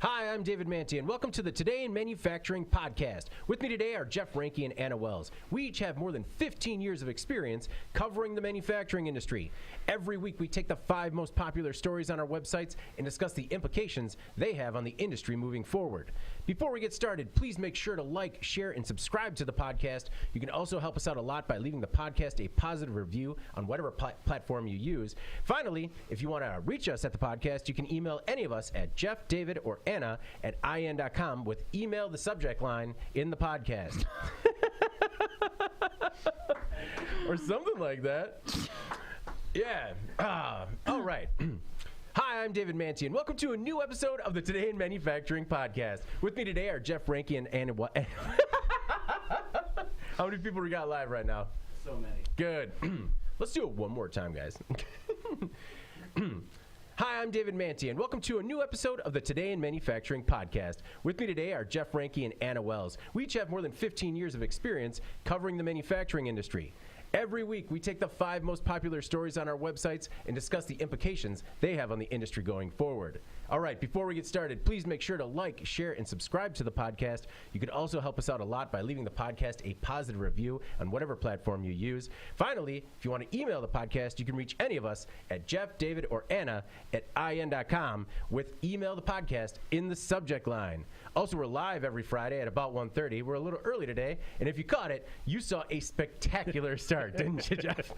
Hi, I'm David Manti, and welcome to the Today in Manufacturing podcast. With me today are Jeff Ranke and Anna Wells. We each have more than 15 years of experience covering the manufacturing industry. Every week, we take the 5 most popular stories on our websites and discuss the implications they have on the industry moving forward. Before we get started, please make sure to like, share, and subscribe to the podcast. You can also help us out a lot by leaving the podcast a positive review on whatever platform you use. Finally, if you want to reach us at the podcast, you can email any of us at Jeff, David, or Anna at in.com with email the subject line in the podcast. Or something like that. Yeah. All right. Hi, I'm David Manti, and welcome to a new episode of the Today in Manufacturing podcast. With me today are Jeff Ranke and Anna. How many people we got live right now? So many. Good. Let's do it one more time, guys. Hi, I'm David Manti, and welcome to a new episode of the Today in Manufacturing podcast. With me today are Jeff Ranke and Anna Wells. We each have more than 15 years of experience covering the manufacturing industry. Every week, we take the 5 most popular stories on our websites and discuss the implications they have on the industry going forward. All right, before we get started, please make sure to like, share, and subscribe to the podcast. You can also help us out a lot by leaving the podcast a positive review on whatever platform you use. Finally, if you want to email the podcast, you can reach any of us at Jeff, David, or Anna at in.com with email the podcast in the subject line. Also, we're live every Friday at about 1:30. We're a little early today, and if you caught it, you saw a spectacular start, didn't you, Jeff?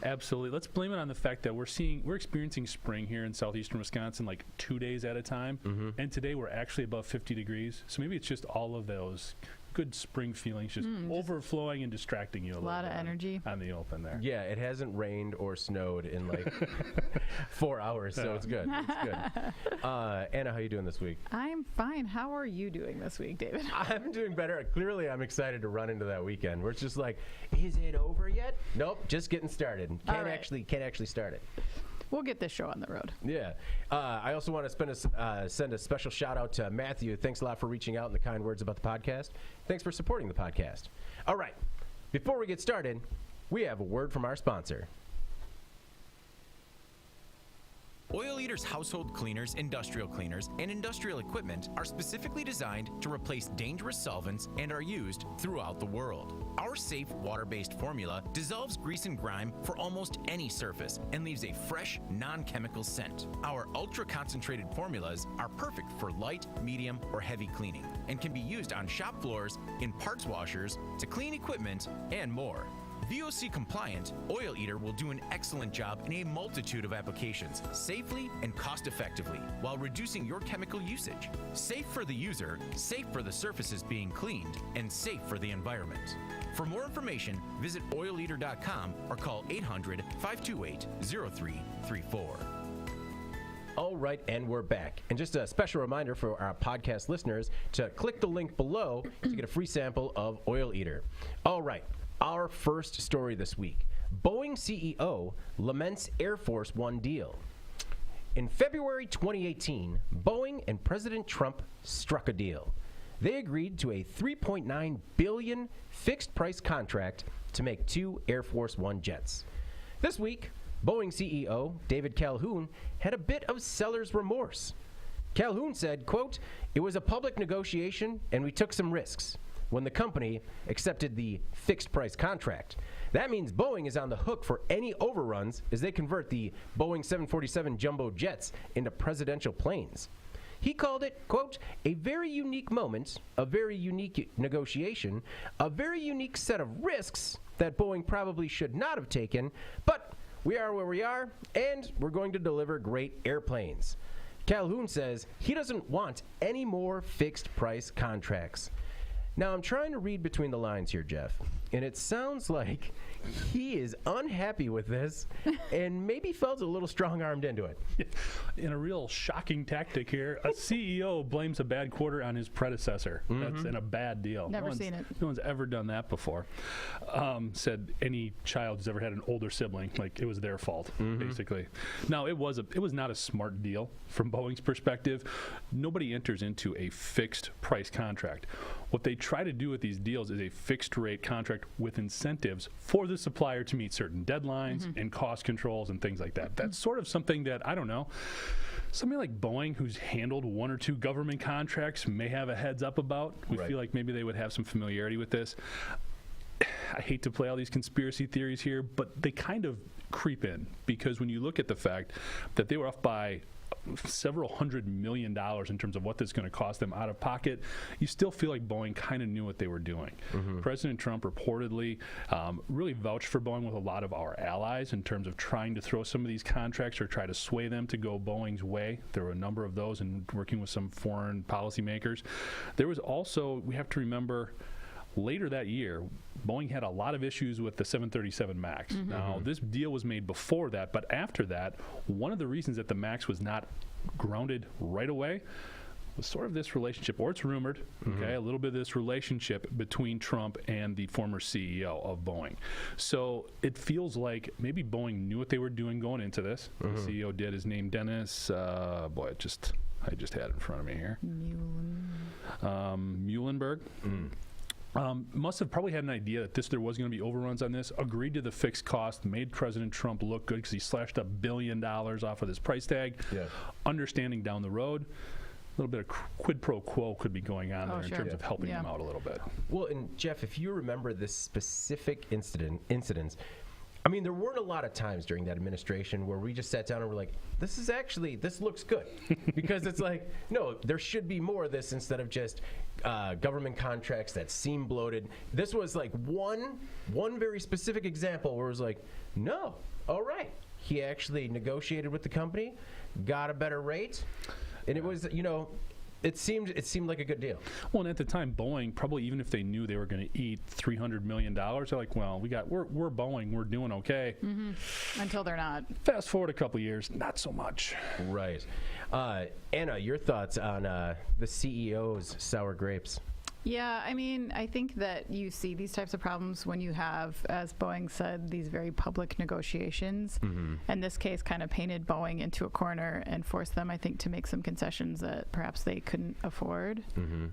Absolutely. Let's blame it on the fact that we're experiencing spring here in southeastern Wisconsin like 2 days at a time, and today we're actually above 50 degrees. So maybe it's just all of those good spring feelings just overflowing and distracting you a lot of energy on the open there. Yeah, it hasn't rained or snowed in like 4 hours, so it's good. It's good. Anna, how you doing this week? I'm fine. How are you doing this week, David? I'm doing better. Clearly, I'm excited to run into that weekend. We're just like, is it over yet? Nope, just getting started. Can't actually start it. We'll get this show on the road. Yeah. I also want to send a special shout out to Matthew. Thanks a lot for reaching out and the kind words about the podcast. Thanks for supporting the podcast. All right. Before we get started, we have a word from our sponsor. Oil Eater's household cleaners, industrial cleaners, and industrial equipment are specifically designed to replace dangerous solvents and are used throughout the world. Our safe water-based formula dissolves grease and grime for almost any surface and leaves a fresh, non-chemical scent. Our ultra-concentrated formulas are perfect for light, medium, or heavy cleaning and can be used on shop floors, in parts washers, to clean equipment, and more. VOC compliant, Oil Eater will do an excellent job in a multitude of applications, safely and cost-effectively, while reducing your chemical usage. Safe for the user, safe for the surfaces being cleaned, and safe for the environment. For more information, visit oileater.com or call 800-528-0334. All right, and we're back. And just a special reminder for our podcast listeners to click the link below to get a free sample of Oil Eater. All right. Our first story this week. Boeing CEO laments Air Force One deal. In February 2018, Boeing and President Trump struck a deal. They agreed to a $3.9 billion fixed-price contract to make 2 Air Force One jets. This week, Boeing CEO David Calhoun had a bit of seller's remorse. Calhoun said, quote, "It was a public negotiation and we took some risks when the company accepted the fixed-price contract. That means Boeing is on the hook for any overruns as they convert the Boeing 747 jumbo jets into presidential planes." He called it, quote, "a very unique moment, a very unique negotiation, a very unique set of risks that Boeing probably should not have taken, but we are where we are, and we're going to deliver great airplanes." Calhoun says he doesn't want any more fixed-price contracts. Now, I'm trying to read between the lines here, Jeff, and it sounds like he is unhappy with this and maybe felt a little strong-armed into it. In a real shocking tactic here, a CEO blames a bad quarter on his predecessor. That's a bad deal. Never seen it. No one's ever done that before. Said any child who's ever had an older sibling, like it was their fault, basically. Now, it was not a smart deal from Boeing's perspective. Nobody enters into a fixed price contract. What they try to do with these deals is a fixed rate contract with incentives for the supplier to meet certain deadlines and cost controls and things like that. That's sort of something that, I don't know, somebody like Boeing, who's handled one or two government contracts, may have a heads up about. We Right. feel like maybe they would have some familiarity with this. I hate to play all these conspiracy theories here, but they kind of creep in, because when you look at the fact that they were off by several $100 million in terms of what this is going to cost them out of pocket, you still feel like Boeing kind of knew what they were doing. President Trump reportedly really vouched for Boeing with a lot of our allies in terms of trying to throw some of these contracts or try to sway them to go Boeing's way. There were a number of those, and working with some foreign policymakers. There was also, we have to remember, later that year, Boeing had a lot of issues with the 737 MAX. Now, this deal was made before that, but after that, one of the reasons that the MAX was not grounded right away was sort of this relationship, or it's rumored, okay, a little bit of this relationship between Trump and the former CEO of Boeing. So it feels like maybe Boeing knew what they were doing going into this. The CEO did. His name, Dennis, I just had it in front of me here. Muhlenberg. Must have probably had an idea that there was going to be overruns on this, agreed to the fixed cost, made President Trump look good because he slashed $1 billion off of this price tag. Yeah. Understanding down the road, a little bit of quid pro quo could be going on there in terms of helping them out a little bit. Well, and Jeff, if you remember this specific incidents, I mean, there weren't a lot of times during that administration where we just sat down and were like, this looks good. Because it's like, no, there should be more of this instead of just government contracts that seem bloated. This was like one very specific example where it was like, no, all right. He actually negotiated with the company, got a better rate, and it was, it seemed like a good deal. Well, and at the time, Boeing, probably even if they knew they were going to eat $300 million, they're like, well, we're Boeing, we're doing okay. Until they're not. Fast forward a couple years, not so much. Right. Anna, your thoughts on the CEO's sour grapes? Yeah, I mean, I think that you see these types of problems when you have, as Boeing said, these very public negotiations. And this case kind of painted Boeing into a corner and forced them, I think, to make some concessions that perhaps they couldn't afford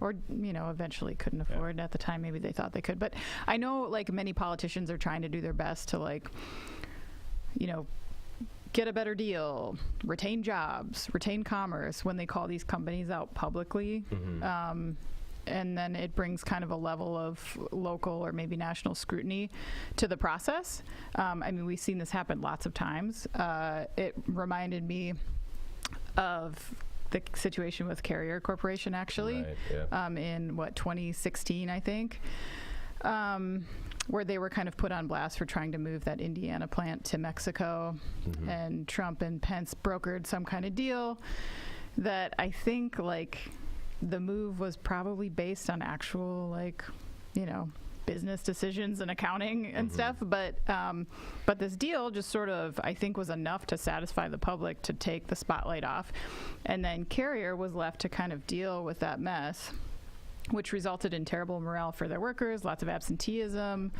or, eventually couldn't afford. At the time, maybe they thought they could. But I know, like, many politicians are trying to do their best to, like, get a better deal, retain jobs, retain commerce when they call these companies out publicly. And then it brings kind of a level of local or maybe national scrutiny to the process. I mean, we've seen this happen lots of times. It reminded me of the situation with Carrier Corporation, actually, in 2016, I think, where they were kind of put on blast for trying to move that Indiana plant to Mexico. And Trump and Pence brokered some kind of deal that I think, the move was probably based on actual, business decisions and accounting and stuff. But this deal just sort of, I think, was enough to satisfy the public to take the spotlight off. And then Carrier was left to kind of deal with that mess, which resulted in terrible morale for their workers, lots of absenteeism,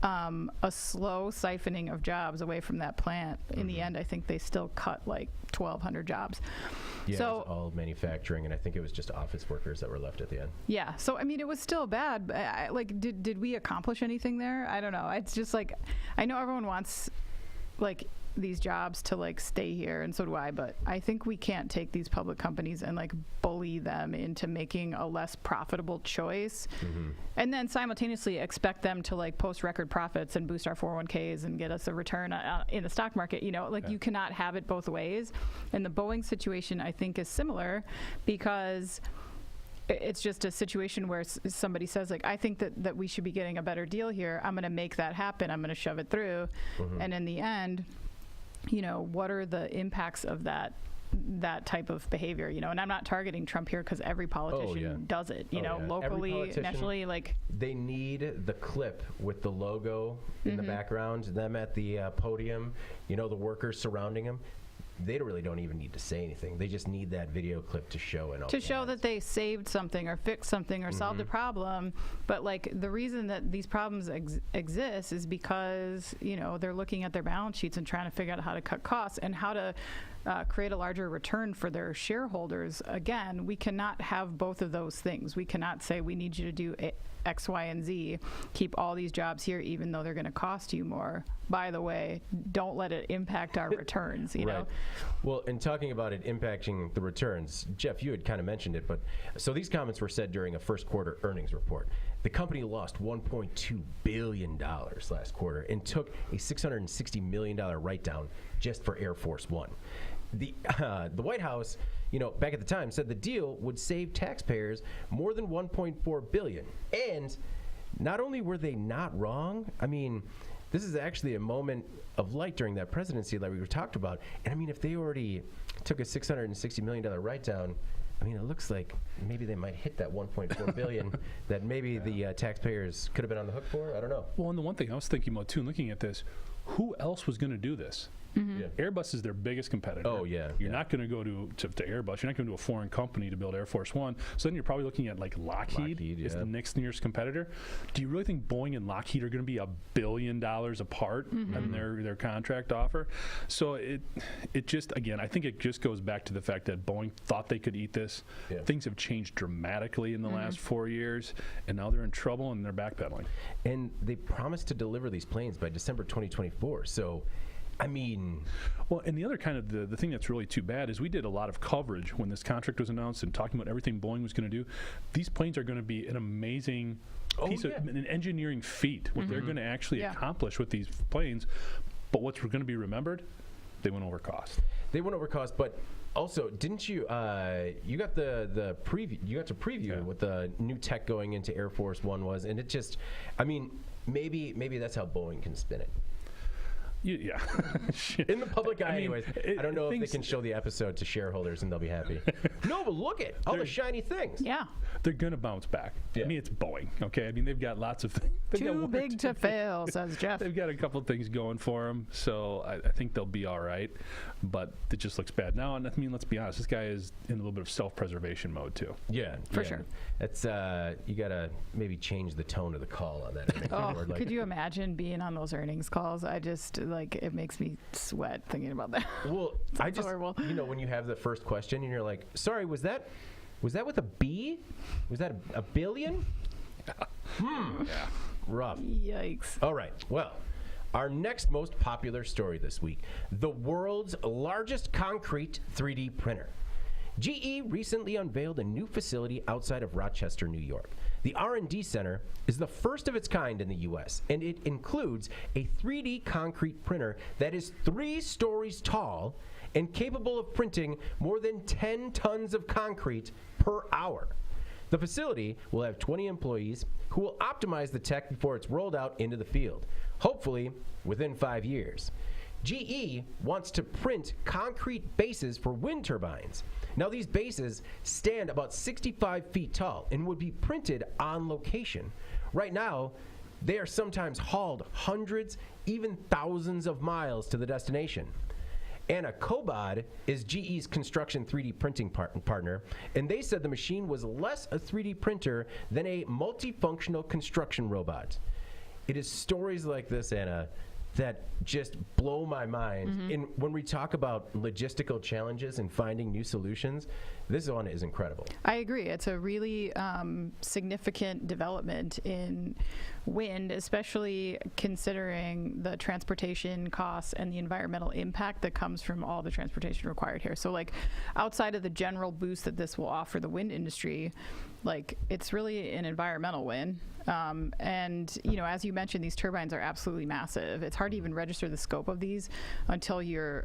a slow siphoning of jobs away from that plant. In the end, I think they still cut 1,200 jobs. Yeah, so, it was all manufacturing, and I think it was just office workers that were left at the end. Yeah, so I mean, it was still bad. But did we accomplish anything there? I don't know. It's just I know everyone wants these jobs to stay here, and so do I, but I think we can't take these public companies and bully them into making a less profitable choice and then simultaneously expect them to post record profits and boost our 401ks and get us a return in the stock market. You cannot have it both ways. And the Boeing situation, I think, is similar, because it's just a situation where somebody says, I think that we should be getting a better deal here. I'm going to make that happen. I'm going to shove it through. And in the end, what are the impacts of that type of behavior? And I'm not targeting Trump here, because every politician does it, locally, nationally. They need the clip with the logo in the background, them at the podium, the workers surrounding them. They really don't even need to say anything. They just need that video clip to show it. To show that they saved something or fixed something or solved a problem. But the reason that these problems exist is because, they're looking at their balance sheets and trying to figure out how to cut costs and how to create a larger return for their shareholders, again, we cannot have both of those things. We cannot say we need you to do X, Y, and Z, keep all these jobs here, even though they're going to cost you more. By the way, don't let it impact our returns, you know? Well, in talking about it impacting the returns, Jeff, you had kind of mentioned it, but so these comments were said during a first quarter earnings report. The company lost $1.2 billion last quarter and took a $660 million write-down just for Air Force One. The White House, back at the time, said the deal would save taxpayers more than $1.4 billion. And not only were they not wrong, I mean, this is actually a moment of light during that presidency that we were talked about. And I mean, if they already took a $660 million write-down, I mean, it looks like maybe they might hit that $1.4 billion that maybe the taxpayers could have been on the hook for. I don't know. Well, and the one thing I was thinking about, too, looking at this, who else was going to do this? Yeah. Airbus is their biggest competitor. Oh, yeah. You're not going to go to Airbus. You're not going to do a foreign company to build Air Force One. So then you're probably looking at like Lockheed is the next nearest competitor. Do you really think Boeing and Lockheed are going to be $1 billion apart in their contract offer? So it just, again, I think it just goes back to the fact that Boeing thought they could eat this. Yeah. Things have changed dramatically in the last 4 years, and now they're in trouble and they're backpedaling. And they promised to deliver these planes by December 2024. So, I mean... Well, and the other kind of the thing that's really too bad is we did a lot of coverage when this contract was announced and talking about everything Boeing was going to do. These planes are going to be an amazing piece of an engineering feat, what they're going to actually accomplish with these planes. But what's going to be remembered? They went over cost. They went over cost, but also, didn't you? You got the preview. You got to preview what the new tech going into Air Force One was, and it just, I mean, maybe that's how Boeing can spin it. Yeah. In the public eye, anyways. I don't know if they can show the episode to shareholders and they'll be happy. No, but look at all the shiny things. Yeah. They're going to bounce back. Yeah. I mean, it's Boeing, okay? I mean, they've got lots of things. Too big to fail, says Jeff. They've got a couple of things going for them, so I think they'll be all right. But it just looks bad now. And I mean, let's be honest, this guy is in a little bit of self-preservation mode, too. Yeah. For sure. It's, you got to maybe change the tone of the call on that. Could you imagine being on those earnings calls? I just, it makes me sweat thinking about that. Well, I just, horrible. when you have the first question and you're like, sorry, was that with a B? Was that a billion? Yeah. Rough. Yikes. All right. Well, our next most popular story this week, the world's largest concrete 3D printer. GE recently unveiled a new facility outside of Rochester, New York. The R&D Center is the first of its kind in the U.S., and it includes a 3D concrete printer that is 3 stories tall and capable of printing more than 10 tons of concrete per hour. The facility will have 20 employees who will optimize the tech before it's rolled out into the field, hopefully within 5 years. GE wants to print concrete bases for wind turbines. Now, these bases stand about 65 feet tall and would be printed on location. Right now, they are sometimes hauled hundreds, even thousands of miles to the destination. Anna Kobod is GE's construction 3D printing partner, and they said the machine was less a 3D printer than a multifunctional construction robot. It is stories like this, Anna, that just blow my mind. And when we talk about logistical challenges and finding new solutions, this one is incredible. I agree. It's a really significant development in wind, especially considering the transportation costs and the environmental impact that comes from all the transportation required here. So, like, outside of the general boost that this will offer the wind industry, like, it's really an environmental win. And, as you mentioned, these turbines are absolutely massive. It's hard to even register the scope of these until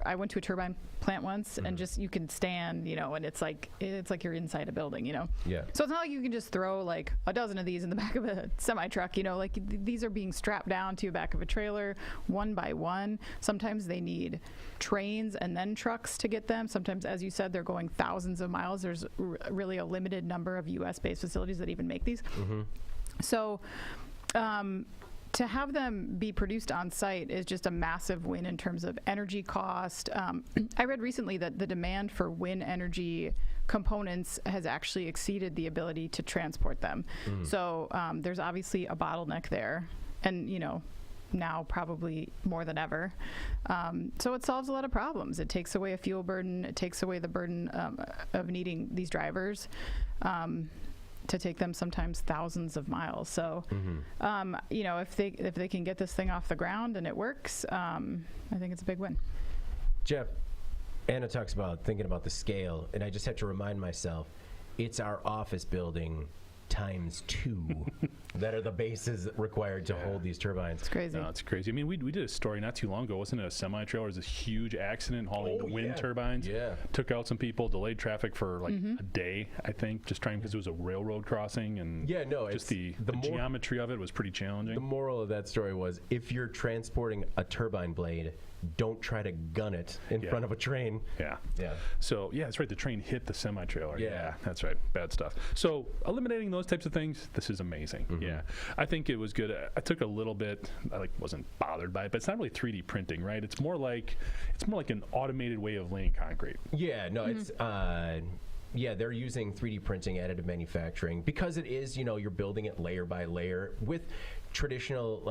I went to a turbine plant once and just, you can stand, and it's like you're inside a building, Yeah. So it's not like you can just throw like a dozen of these in the back of a semi truck, like these are being strapped down to the back of a trailer one by one. Sometimes they need trains and then trucks to get them. Sometimes, as you said, they're going thousands of miles. There's really a limited number of U.S.-based facilities that even make these. So to have them be produced on site is just a massive win in terms of energy cost. I read recently that the demand for wind energy components has actually exceeded the ability to transport them. So there's obviously a bottleneck there. And, now probably more than ever. So it solves a lot of problems. It takes away a fuel burden. It takes away the burden of needing these drivers to take them sometimes thousands of miles. So, you know, if they can get this thing off the ground and it works, I think it's a big win. Jeff, Anna talks about thinking about the scale, and I just have to remind myself, it's our office building times 2 that are the bases required to hold these turbines. It's crazy. No, it's crazy. I mean, we did a story not too long ago. Wasn't it a semi-trailer? It was this huge accident hauling the wind turbines. Yeah. Took out some people, delayed traffic for like a day, I think, just trying because it was a railroad crossing. And just the geometry of it was pretty challenging. The moral of that story was, if you're transporting a turbine blade, don't try to gun it in front of a train. Yeah. Yeah. So, yeah, that's right. The train hit the semi-trailer. Yeah. That's right. Bad stuff. So, eliminating those types of things, this is amazing. Yeah. I think it was good. I took a little bit, I wasn't bothered by it, but it's not really 3D printing, right? It's more like an automated way of laying concrete. Yeah, no, it's they're using 3D printing, additive manufacturing, because it is, you're building it layer by layer with traditional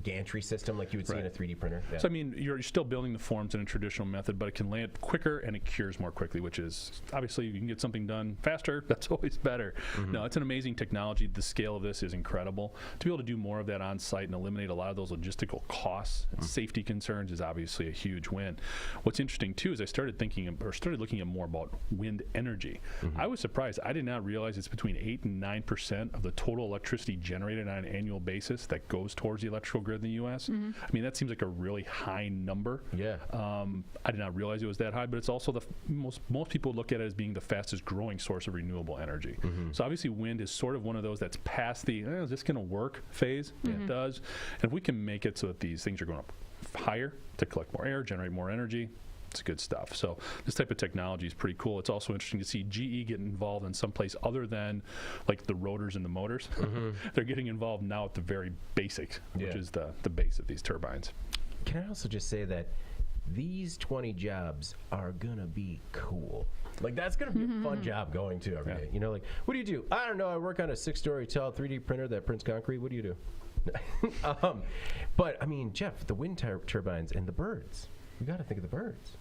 gantry system like you would see in a 3D printer. Yeah. So, I mean, you're still building the forms in a traditional method, but it can lay it quicker and it cures more quickly, which is, obviously, you can get something done faster. That's always better. No, it's an amazing technology. The scale of this is incredible. To be able to do more of that on site and eliminate a lot of those logistical costs and safety concerns is obviously a huge win. What's interesting, too, is I started looking at more about wind energy. I was surprised. I did not realize it's between 8 and 9% of the total electricity generated on an annual basis that goes towards the electrical grid in the U.S. I mean, that seems like a really high number. Yeah. I did not realize it was that high, but it's also most people look at it as being the fastest growing source of renewable energy. So obviously wind is sort of one of those that's past the, is this going to work phase? It does. And if we can make it so that these things are going up higher to collect more air, generate more energy, it's good stuff. So this type of technology is pretty cool. It's also interesting to see GE get involved in some place other than like the rotors and the motors. They're getting involved now at the very basics, which is the base of these turbines. Can I also just say that these 20 jobs are gonna be cool. Like, that's gonna be a fun job going to every day. Like, what do you do? I don't know. I work on a 6-story tall 3D printer that prints concrete. What do you do? But I mean, Jeff, the wind turbines and the birds. You got to think of the birds.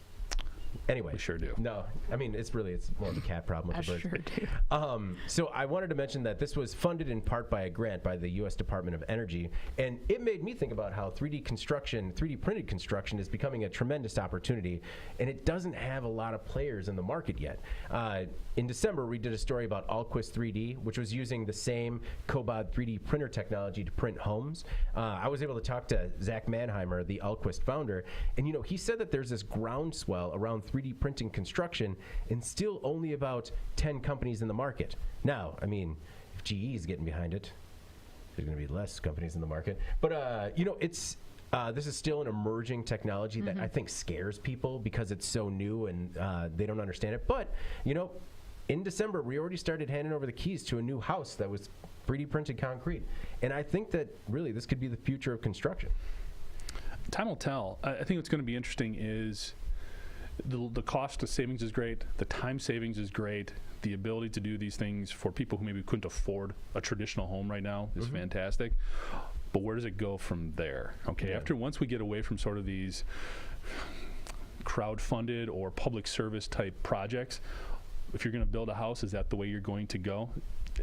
Anyway, We sure do. No, I mean, it's more of a cat problem with the birds. Sure do. So I wanted to mention that this was funded in part by a grant by the U.S. Department of Energy, and it made me think about how 3D printed construction is becoming a tremendous opportunity, and it doesn't have a lot of players in the market yet. In December, we did a story about Alquist 3D, which was using the same Cobod 3D printer technology to print homes. I was able to talk to Zach Mannheimer, the Alquist founder, and he said that there's this groundswell around 3D printing construction and still only about 10 companies in the market. Now, I mean, if GE is getting behind it, there's going to be less companies in the market. But, it's this is still an emerging technology that I think scares people because it's so new and they don't understand it. But, in December, we already started handing over the keys to a new house that was 3D printed concrete. And I think that really this could be the future of construction. Time will tell. I think what's going to be interesting is the cost of savings is great. The time savings is great. The ability to do these things for people who maybe couldn't afford a traditional home right now is fantastic. But where does it go from there? Okay, once we get away from sort of these crowd-funded or public service type projects, if you're going to build a house, is that the way you're going to go?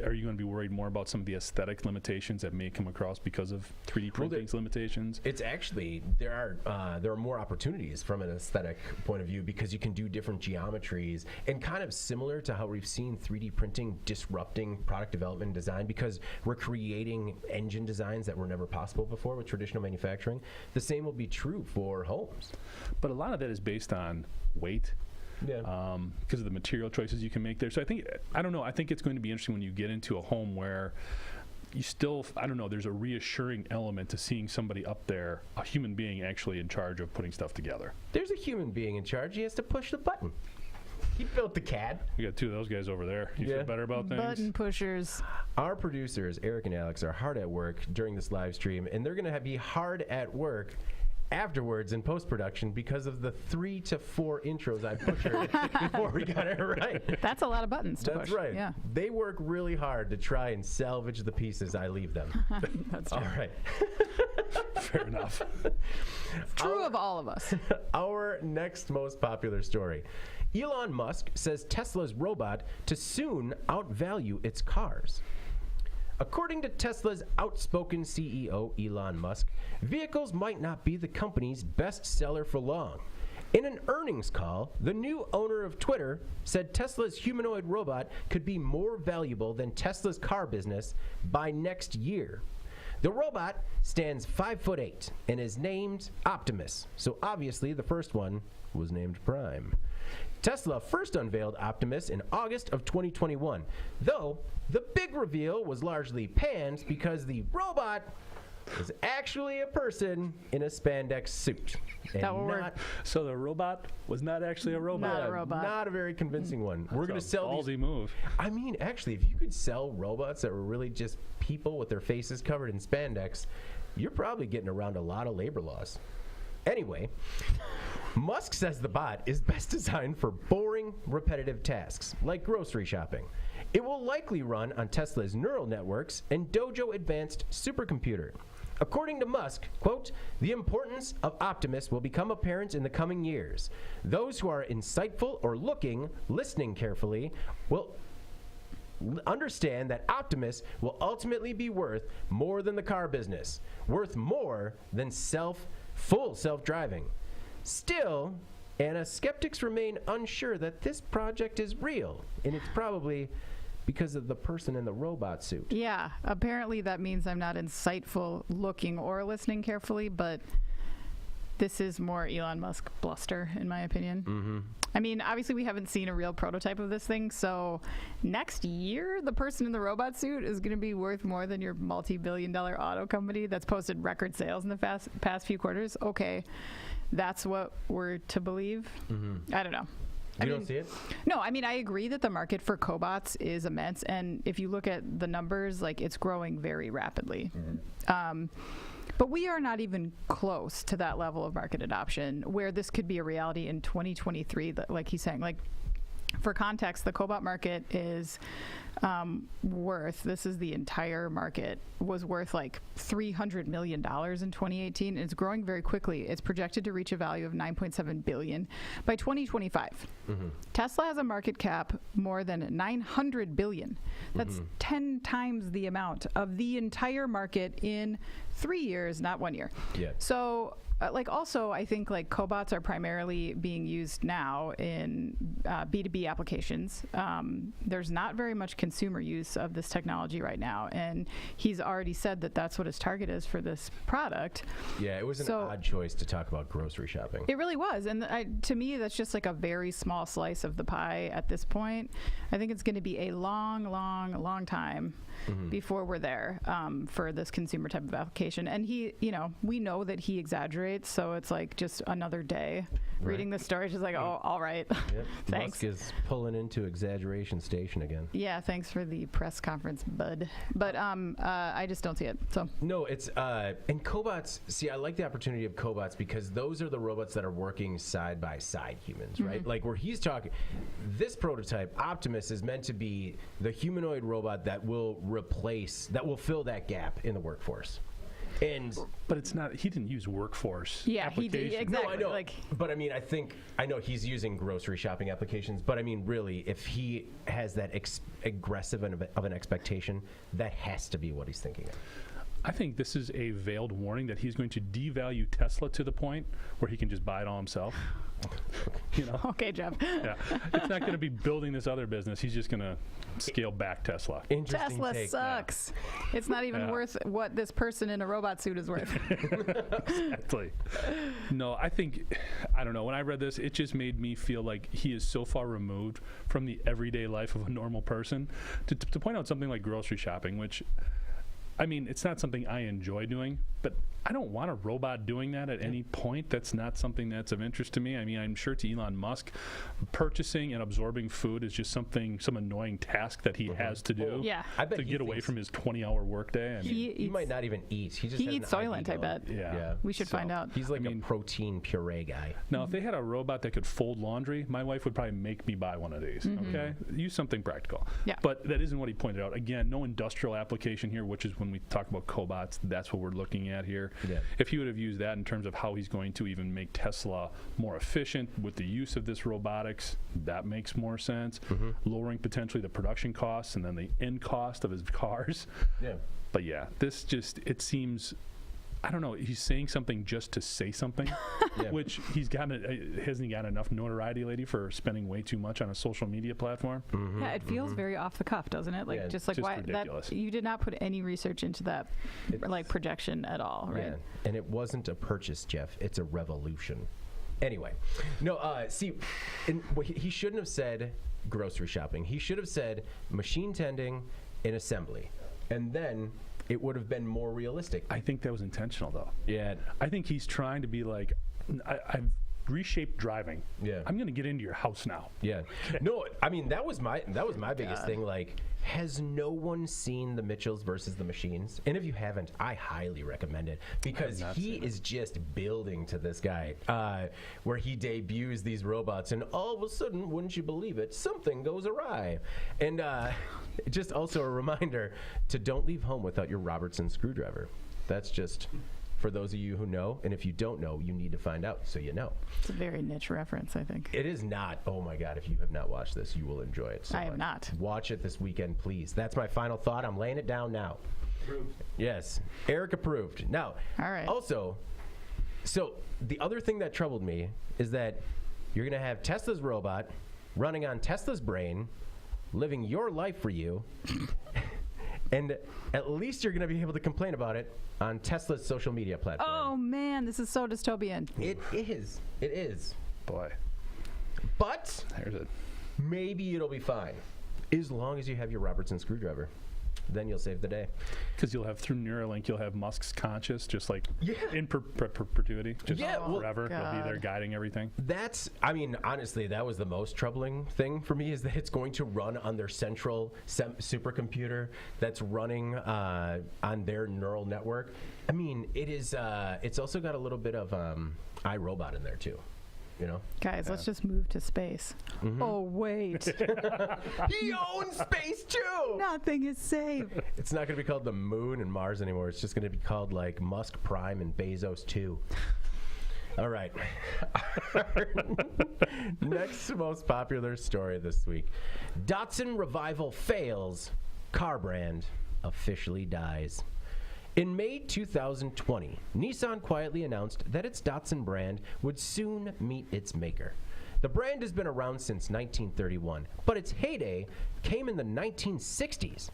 Are you going to be worried more about some of the aesthetic limitations that may come across because of 3D printing's limitations? It's actually, there are more opportunities from an aesthetic point of view because you can do different geometries, and kind of similar to how we've seen 3D printing disrupting product development and design because we're creating engine designs that were never possible before with traditional manufacturing. The same will be true for homes. But a lot of that is based on weight. Because of the material choices you can make there. So I don't know, I think it's going to be interesting when you get into a home where you still, there's a reassuring element to seeing somebody up there, a human being actually in charge of putting stuff together. There's a human being in charge. He has to push the button. He built the CAD. We got two of those guys over there. You feel better about things? Button pushers. Our producers, Eric and Alex, are hard at work during this live stream, and they're going to be hard at work afterwards in post-production because of the 3 to 4 intros I butchered before we got it right. That's a lot of buttons to That's push. right. Yeah. They work really hard to try and salvage the pieces I leave them. That's All true. right. Fair enough. True of all of us. Our next most popular story. Elon Musk says Tesla's robot to soon outvalue its cars. According to Tesla's outspoken CEO, Elon Musk, vehicles might not be the company's best seller for long. In an earnings call, the new owner of Twitter said Tesla's humanoid robot could be more valuable than Tesla's car business by next year. The robot stands 5'8" and is named Optimus, so obviously the first one was named Prime. Tesla first unveiled Optimus in August of 2021, though the big reveal was largely panned because the robot was actually a person in a spandex suit. And That will work. So the robot was not actually a robot. Not a robot. Not a very convincing one. We're going to That's a sell these. ballsy move. I mean, actually, if you could sell robots that were really just people with their faces covered in spandex, you're probably getting around a lot of labor laws. Anyway, Musk says the bot is best designed for boring, repetitive tasks, like grocery shopping. It will likely run on Tesla's neural networks and Dojo Advanced supercomputer. According to Musk, quote, the importance of Optimus will become apparent in the coming years. Those who are insightful or listening carefully, will understand that Optimus will ultimately be worth more than the car business, worth more than full self-driving. Still, Anna, skeptics remain unsure that this project is real, and it's probably because of the person in the robot suit. Yeah, apparently that means I'm not insightful looking or listening carefully, but this is more Elon Musk bluster, in my opinion. Mm-hmm. I mean, obviously we haven't seen a real prototype of this thing, so next year the person in the robot suit is going to be worth more than your multi-billion-dollar auto company that's posted record sales in the past few quarters. Okay, that's what we're to believe. Mm-hmm. I don't know. You don't see it? No, I mean, I agree that the market for cobots is immense, and if you look at the numbers, like, it's growing very rapidly. Mm-hmm. But we are not even close to that level of market adoption where this could be a reality in 2023, like he's saying. Like, for context, the cobot market is worth, this is the entire market, was worth like $300 million in 2018. And it's growing very quickly. It's projected to reach a value of $9.7 billion by 2025. Mm-hmm. Tesla has a market cap more than $900 billion. That's 10 times the amount of the entire market in 3 years, not 1 year. Yeah. So, also, I think like cobots are primarily being used now in B2B applications. There's not very much consumer use of this technology right now, and he's already said that that's what his target is for this product. Yeah, it was an odd choice to talk about grocery shopping. It really was, and to me, that's just like a very small slice of the pie at this point. I think it's going to be a long, long, long time before we're there for this consumer type of application. And he, we know that he exaggerates, so it's like just another day reading the story, just like, oh, all right. Yep. Thanks. Musk is pulling into exaggeration station again. Yeah, thanks for the press conference, bud. But I just don't see it. So No, it's and cobots. See, I like the opportunity of cobots because those are the robots that are working side by side humans, right? Like where he's talking, this prototype Optimus is meant to be the humanoid robot that will fill that gap in the workforce. But it's not. He didn't use workforce. yeah, he did application. exactly. No, I know. Like, But I mean, I know he's using grocery shopping applications. But I mean, really, if he has that aggressive of an expectation, that has to be what he's thinking of. I think this is a veiled warning that he's going to devalue Tesla to the point where he can just buy it all himself. okay, Jeff. Yeah, it's not going to be building this other business. He's just going to scale back Tesla. Interesting Tesla take. sucks. It's not even worth what this person in a robot suit is worth. Exactly. No, I don't know. When I read this, it just made me feel like he is so far removed from the everyday life of a normal person to point out something like grocery shopping, which I mean, it's not something I enjoy doing, but I don't want a robot doing that at any point. That's not something that's of interest to me. I mean, I'm sure to Elon Musk, purchasing and absorbing food is just some annoying task that he has to do Yeah. I bet to he get away thinks from his 20-hour workday. I mean, he might not even eat. He just has eats an Soylent, IV I bet. going. Yeah. We should find out. He's like a protein puree guy. now, if they had a robot that could fold laundry, my wife would probably make me buy one of these. Okay, use something practical. Yeah. But that isn't what he pointed out. Again, no industrial application here, which is when we talk about cobots. That's what we're looking at here. Yeah. If he would have used that in terms of how he's going to even make Tesla more efficient with the use of this robotics, that makes more sense. Lowering potentially the production costs and then the end cost of his cars. Yeah. But yeah, this just, it seems, I don't know, he's saying something just to say something, Yeah. which hasn't he got enough notoriety lately for spending way too much on a social media platform? Yeah, it feels very off the cuff, doesn't it? Like Yeah, just like just why ridiculous. that you did not put any research into that like projection at all, right? Yeah. And it wasn't a purchase, Jeff. It's a revolution. Anyway, no, see, he shouldn't have said grocery shopping. He should have said machine tending and assembly. And then it would have been more realistic. I think that was intentional, though. Yeah. I think he's trying to be like, I've reshaped driving. Yeah. I'm going to get into your house now. Yeah. No, I mean that was my biggest thing. Like, has no one seen The Mitchells versus the Machines? And if you haven't, I highly recommend it because not he seen is just building to this guy, where he debuts these robots, and all of a sudden, wouldn't you believe it, something goes awry. And just also a reminder to don't leave home without your Robertson screwdriver. That's just for those of you who know, and if you don't know, you need to find out so you know. It's a very niche reference, I think. It is not. Oh my God, if you have not watched this, you will enjoy it so I have much. not. Watch it this weekend, please. That's my final thought. I'm laying it down now. Approved. Yes. Eric approved. Now, All right. also, so the other thing that troubled me is that you're going to have Tesla's robot running on Tesla's brain, living your life for you, and at least you're going to be able to complain about it on Tesla's social media platform. Oh man, this is so dystopian. It is. It is. Boy, But there's it. maybe it'll be fine as long as you have your Robertson screwdriver. Then you'll save the day. Because you'll have, through Neuralink, you'll have Musk's conscious, just like Yeah. in perpetuity. Just Yeah, well, forever. He'll be there God. guiding everything. That's, I mean, honestly, that was the most troubling thing for me is that it's going to run on their central supercomputer that's running on their neural network. I mean, it is, it's also got a little bit of iRobot in there too, you know? Guys, let's just move to space. Oh wait, He owns space too! nothing is safe. It's not going to be called the Moon and Mars anymore. It's just going to be called like Musk Prime and Bezos 2. All right. Our next most popular story this week. Datsun revival fails. Car brand officially dies. In May 2020, Nissan quietly announced that its Datsun brand would soon meet its maker. The brand has been around since 1931, but its heyday came in the 1960s.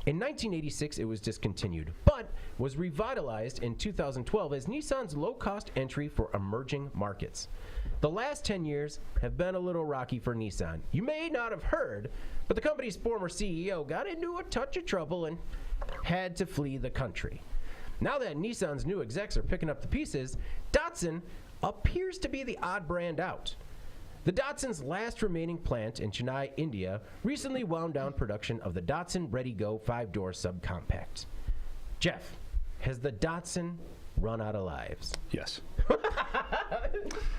In 1986, it was discontinued, but was revitalized in 2012 as Nissan's low-cost entry for emerging markets. The last 10 years have been a little rocky for Nissan. You may not have heard, but the company's former CEO got into a touch of trouble and had to flee the country. Now that Nissan's new execs are picking up the pieces, Datsun appears to be the odd brand out. The Datsun's last remaining plant in Chennai, India, recently wound down production of the Datsun Ready Go 5-door subcompact. Jeff, has the Datsun run out of lives? Yes.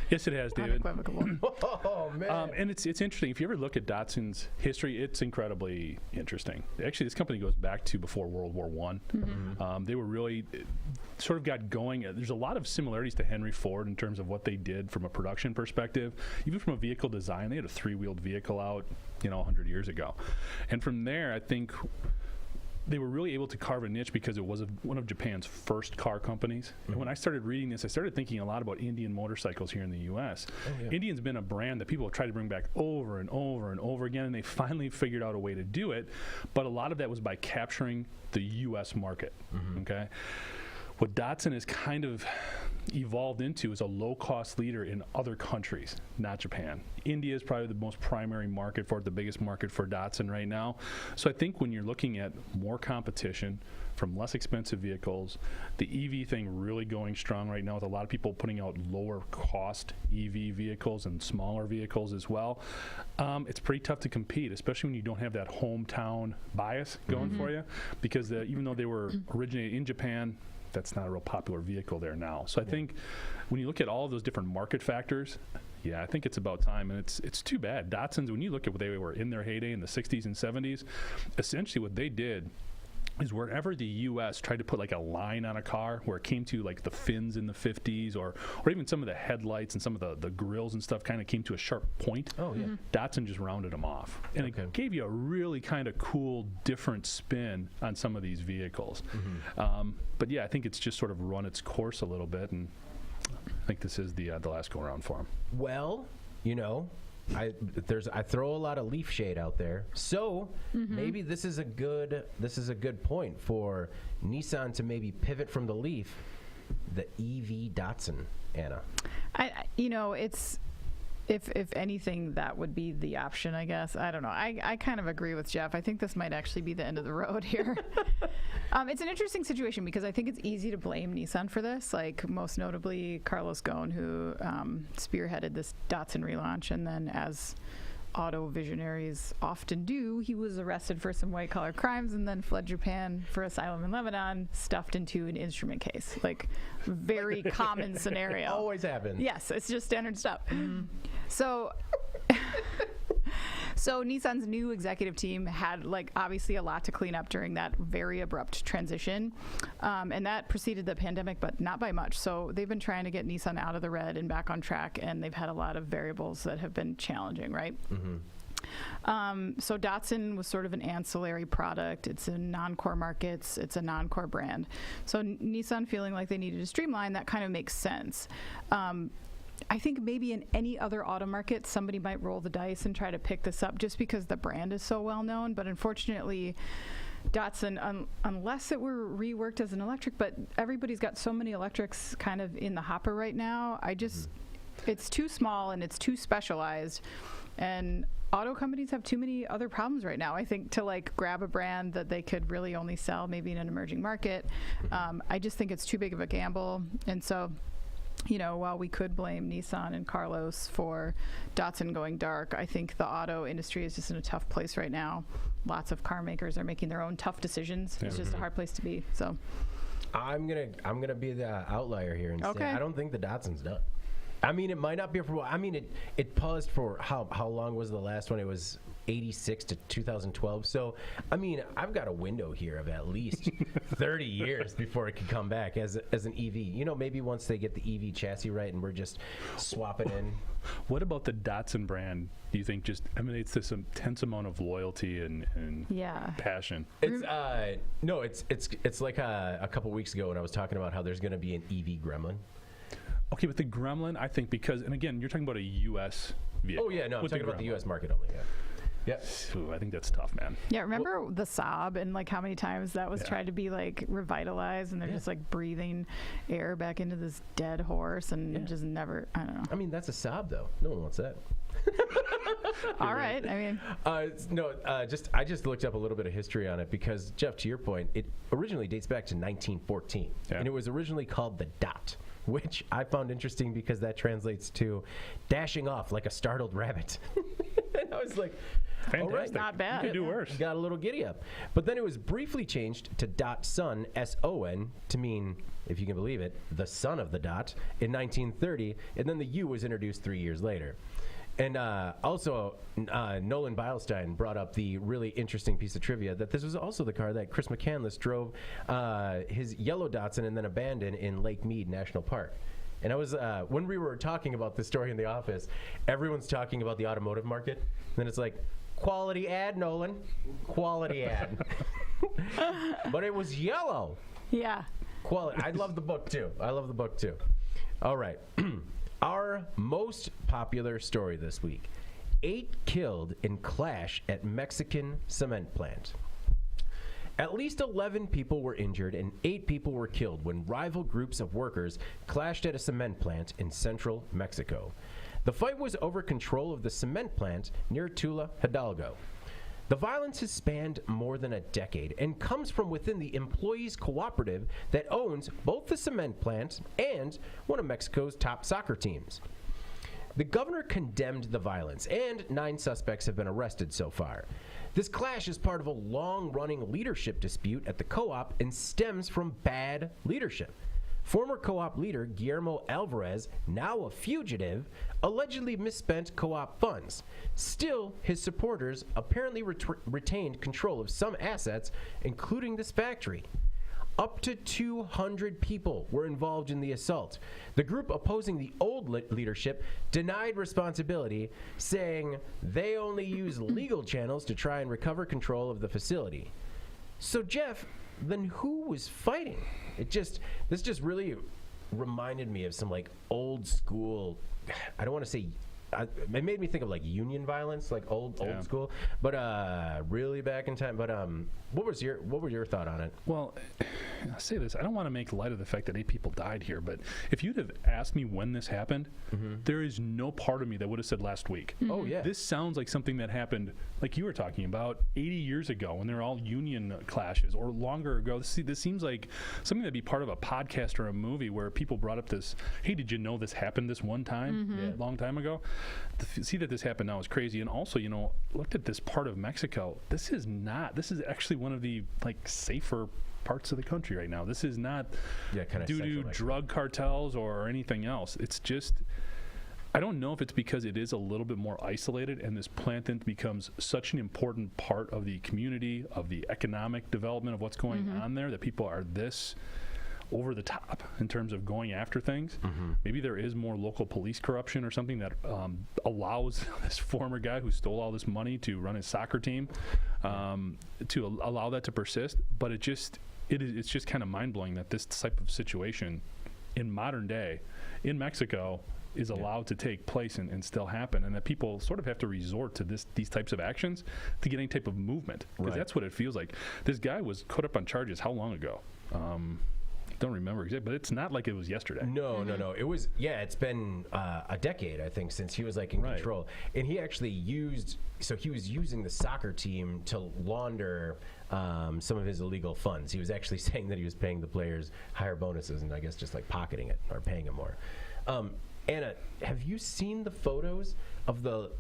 Yes, it has, David. Unequivocal. Oh, man. And it's interesting. If you ever look at Datsun's history, it's incredibly interesting. Actually, this company goes back to before World War I. They were really sort of got going. There's a lot of similarities to Henry Ford in terms of what they did from a production perspective. Even from a vehicle design, they had a 3-wheeled vehicle out, 100 years ago. And from there, I think they were really able to carve a niche because it was one of Japan's first car companies. And when I started reading this, I started thinking a lot about Indian motorcycles here in the U.S. Indian's been a brand that people have tried to bring back over and over and over again, and they finally figured out a way to do it. But a lot of that was by capturing the U.S. market. Okay. what Datsun has kind of evolved into is a low-cost leader in other countries, not Japan. India is probably the most primary market for it, the biggest market for Datsun right now. So I think when you're looking at more competition from less expensive vehicles, the EV thing really going strong right now with a lot of people putting out lower cost EV vehicles and smaller vehicles as well, it's pretty tough to compete, especially when you don't have that hometown bias going for you, because even though they were originated in Japan, that's not a real popular vehicle there now. So I think when you look at all of those different market factors, I think it's about time. And it's too bad. Datsuns, when you look at what they were in their heyday in the 60s and 70s, essentially what they did is wherever the U.S. tried to put like a line on a car where it came to like the fins in the 50s or even some of the headlights and some of the grills and stuff kind of came to a sharp point. Datsun just rounded them off. And it gave you a really kind of cool, different spin on some of these vehicles. But I think it's just sort of run its course a little bit, and I think this is the last go around for them. Well, I throw a lot of leaf shade out there, so maybe this is a good point for Nissan to maybe pivot from the Leaf, the EV Datsun. Anna, it's if anything, that would be the option, I guess. I don't know. I kind of agree with Jeff. I think this might actually be the end of the road here. It's an interesting situation because I think it's easy to blame Nissan for this, like most notably Carlos Ghosn, who spearheaded this Datsun relaunch, and then as auto visionaries often do, he was arrested for some white-collar crimes and then fled Japan for asylum in Lebanon, stuffed into an instrument case. Like, very common scenario. Always happens. Yes, it's just standard stuff. So Nissan's new executive team had obviously a lot to clean up during that very abrupt transition, and that preceded the pandemic, but not by much. So they've been trying to get Nissan out of the red and back on track, and they've had a lot of variables that have been challenging, right? So Datsun was sort of an ancillary product. It's in non-core markets. It's a non-core brand. So Nissan feeling like they needed to streamline, that kind of makes sense. I think maybe in any other auto market, somebody might roll the dice and try to pick this up just because the brand is so well known. But unfortunately, Datsun, unless it were reworked as an electric, but everybody's got so many electrics kind of in the hopper right now. It's too small and it's too specialized. And auto companies have too many other problems right now, I think, to grab a brand that they could really only sell maybe in an emerging market. I just think it's too big of a gamble. And so, while we could blame Nissan and Carlos for Datsun going dark, I think the auto industry is just in a tough place right now. Lots of car makers are making their own tough decisions. It's just a hard place to be. So, I'm gonna be the outlier here and say I don't think the Datsun's done. I mean, it might not be for a while. I mean, it paused for how long was the last one? It was 86 to 2012. So, I mean, I've got a window here of at least 30 years before it can come back as an EV. Maybe once they get the EV chassis right and we're just swapping in. What about the Datsun brand? Do you think just emanates this intense amount of loyalty and passion? It's no, it's like a couple weeks ago when I was talking about how there's going to be an EV Gremlin. Okay, with the Gremlin, I think because, and again, you're talking about a U.S. vehicle. Oh, yeah, no, I'm talking about the U.S. market only, Ooh, I think that's tough, man. Yeah, remember the Saab and how many times that was tried to be revitalized, and they're just breathing air back into this dead horse and just never, I don't know. I mean, that's a Saab, though. No one wants that. All right. I mean, I just looked up a little bit of history on it because, Jeff, to your point, it originally dates back to 1914, and it was originally called the Dot, which I found interesting because that translates to dashing off like a startled rabbit. And I was like, fantastic. All right, not bad. You could do worse. Got a little giddy up. But then it was briefly changed to Datsun, S-O-N, to mean, if you can believe it, the son of the dot, in 1930, and then the U was introduced 3 years later. And also, Nolan Beilstein brought up the really interesting piece of trivia that this was also the car that Chris McCandless drove his yellow Datsun and then abandoned in Lake Mead National Park. And I was when we were talking about this story in the office, everyone's talking about the automotive market. And then it's like, quality ad, Nolan, quality ad. But it was yellow. Yeah. Quality. I love the book too. All right. Our most popular story this week: 8 killed in clash at Mexican cement plant. At least 11 people were injured and 8 people were killed when rival groups of workers clashed at a cement plant in central Mexico. The fight was over control of the cement plant near Tula, Hidalgo. The violence has spanned more than a decade and comes from within the employees' cooperative that owns both the cement plant and one of Mexico's top soccer teams. The governor condemned the violence, and 9 suspects have been arrested so far. This clash is part of a long-running leadership dispute at the co-op and stems from bad leadership. Former co-op leader Guillermo Alvarez, now a fugitive, allegedly misspent co-op funds. Still, his supporters apparently retained control of some assets, including this factory. Up to 200 people were involved in the assault. The group opposing the old leadership denied responsibility, saying they only use legal channels to try and recover control of the facility. So, Jeff, then who was fighting? This just really reminded me of some like old school, I don't want to say, it made me think of like union violence, like old school, but really back in time. But what was your thought on it? Well, I'll say this. I don't want to make light of the fact that 8 people died here, but if you'd have asked me when this happened, there is no part of me that would have said last week. Oh, yeah. This sounds like something that happened, like you were talking about, 80 years ago when they were all union clashes, or longer ago. This seems like something that'd be part of a podcast or a movie where people brought up this, hey, did you know this happened this one time, a long time ago? To see that this happened now is crazy. And also, looked at this part of Mexico. This is actually one of the like safer parts of the country right now. This is not due to drug cartels or anything else. It's just, I don't know if it's because it is a little bit more isolated and this plant then becomes such an important part of the community, of the economic development of what's going on there, that people are this over the top in terms of going after things. Maybe there is more local police corruption or something that allows this former guy who stole all this money to run his soccer team to allow that to persist. But it's just kind of mind-blowing that this type of situation in modern day in Mexico is allowed to take place and still happen, and that people sort of have to resort to these types of actions to get any type of movement, because that's what it feels like. This guy was caught up on charges how long ago? Don't remember exactly, but it's not like it was yesterday. No. It was, it's been a decade, I think, since he was like in control. And he actually he was using the soccer team to launder some of his illegal funds. He was actually saying that he was paying the players higher bonuses and I guess just like pocketing it or paying them more. Anna, have you seen the photos of the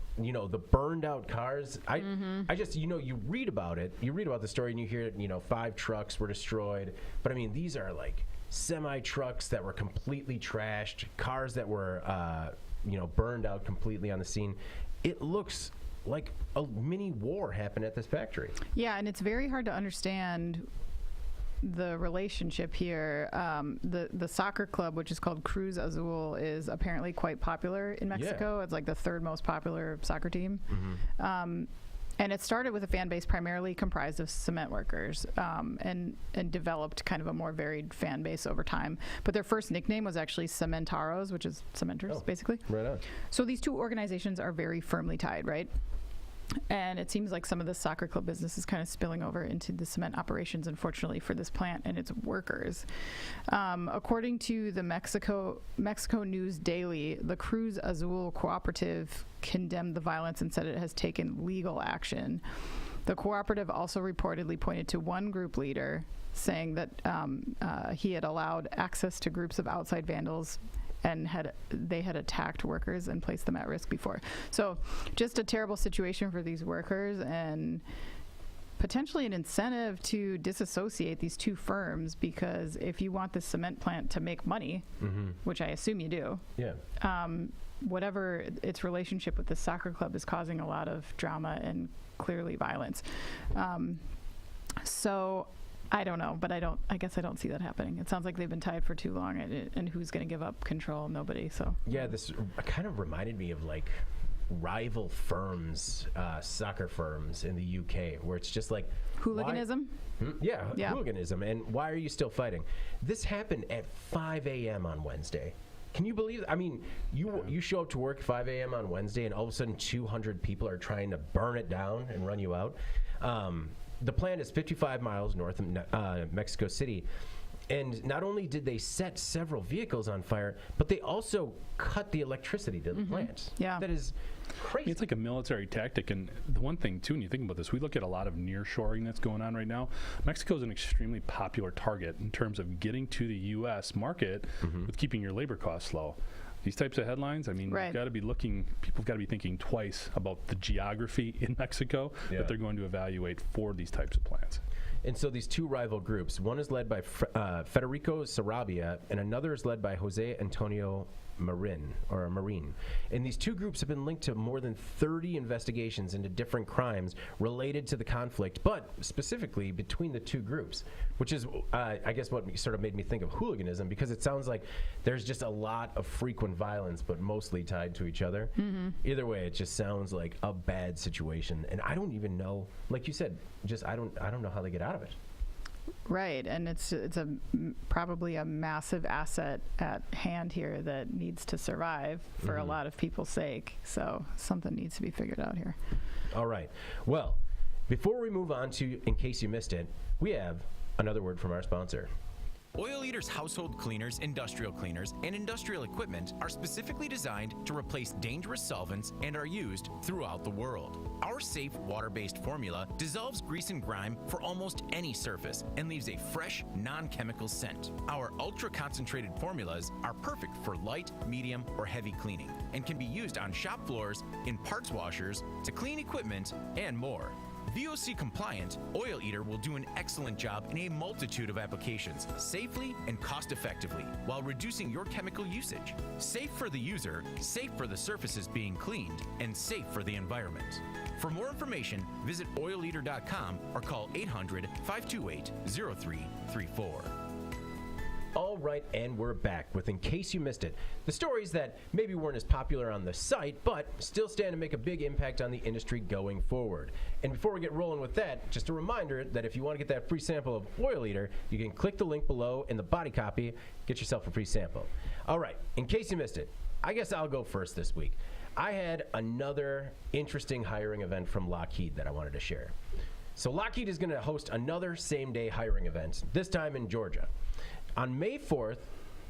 burned out cars? I just, you read about it. You read about the story and you hear it, 5 trucks were destroyed. But I mean, these are like semi-trucks that were completely trashed, cars that were, burned out completely on the scene. It looks like a mini war happened at this factory. Yeah, and it's very hard to understand the relationship here. The soccer club, which is called Cruz Azul, is apparently quite popular in Mexico. It's like the 3rd most popular soccer team. And it started with a fan base primarily comprised of cement workers, and developed kind of a more varied fan base over time. But their first nickname was actually Cementaros, which is cementers, basically. Right on. So these two organizations are very firmly tied, right? And it seems like some of the soccer club business is kind of spilling over into the cement operations, unfortunately, for this plant and its workers. According to the Mexico News Daily, the Cruz Azul cooperative condemned the violence and said it has taken legal action. The cooperative also reportedly pointed to one group leader saying that he had allowed access to groups of outside vandals and they had attacked workers and placed them at risk before. So just a terrible situation for these workers, and potentially an incentive to disassociate these two firms, because if you want the cement plant to make money, which I assume you do, whatever its relationship with the soccer club is causing a lot of drama and clearly violence. So I don't know, but I guess I don't see that happening. It sounds like they've been tied for too long, and who's going to give up control? Nobody. So yeah, this kind of reminded me of like rival firms, soccer firms in the UK, where it's just like hooliganism. Yeah, hooliganism. And why are you still fighting? This happened at 5 a.m. on Wednesday. Can you believe? I mean, you show up to work at 5 a.m. on Wednesday, and all of a sudden 200 people are trying to burn it down and run you out. the plant is 55 miles north of Mexico City. And not only did they set several vehicles on fire, but they also cut the electricity to the plant. Yeah. That is crazy. It's like a military tactic. And the one thing, too, when you think about this, we look at a lot of nearshoring that's going on right now. Mexico is an extremely popular target in terms of getting to the U.S. market with keeping your labor costs low. These types of headlines, I mean, Right. you've got to be looking, people have got to be thinking twice about the geography in Mexico that they're going to evaluate for these types of plants. And so these two rival groups, one is led by Federico Sarabia, and another is led by Jose Antonio Marin. And these two groups have been linked to more than 30 investigations into different crimes related to the conflict, but specifically between the two groups, which is, I guess, what sort of made me think of hooliganism, because it sounds like there's just a lot of frequent violence, but mostly tied to each other. Either way, it just sounds like a bad situation, and I don't even know, like you said, just I don't know how they get out of it. Right, and it's probably a massive asset at hand here that needs to survive for a lot of people's sake. So something needs to be figured out here. All right. Well, before we move on to In Case You Missed It, we have another word from our sponsor. Oil Eater's household cleaners, industrial cleaners, and industrial equipment are specifically designed to replace dangerous solvents and are used throughout the world. Our safe water-based formula dissolves grease and grime for almost any surface and leaves a fresh, non-chemical scent. Our ultra-concentrated formulas are perfect for light, medium, or heavy cleaning and can be used on shop floors, in parts washers, to clean equipment, and more. VOC compliant, Oil Eater will do an excellent job in a multitude of applications, safely and cost effectively, while reducing your chemical usage. Safe for the user, safe for the surfaces being cleaned, and safe for the environment. For more information, visit oileater.com or call 800-528-0334. All right, and we're back with In Case You Missed It. The stories that maybe weren't as popular on the site, but still stand to make a big impact on the industry going forward. And before we get rolling with that, just a reminder that if you want to get that free sample of Oil Eater, you can click the link below in the body copy, get yourself a free sample. All right, in case you missed it, I guess I'll go first this week. I had another interesting hiring event from Lockheed that I wanted to share. So Lockheed is going to host another same-day hiring event, this time in Georgia. On May 4th,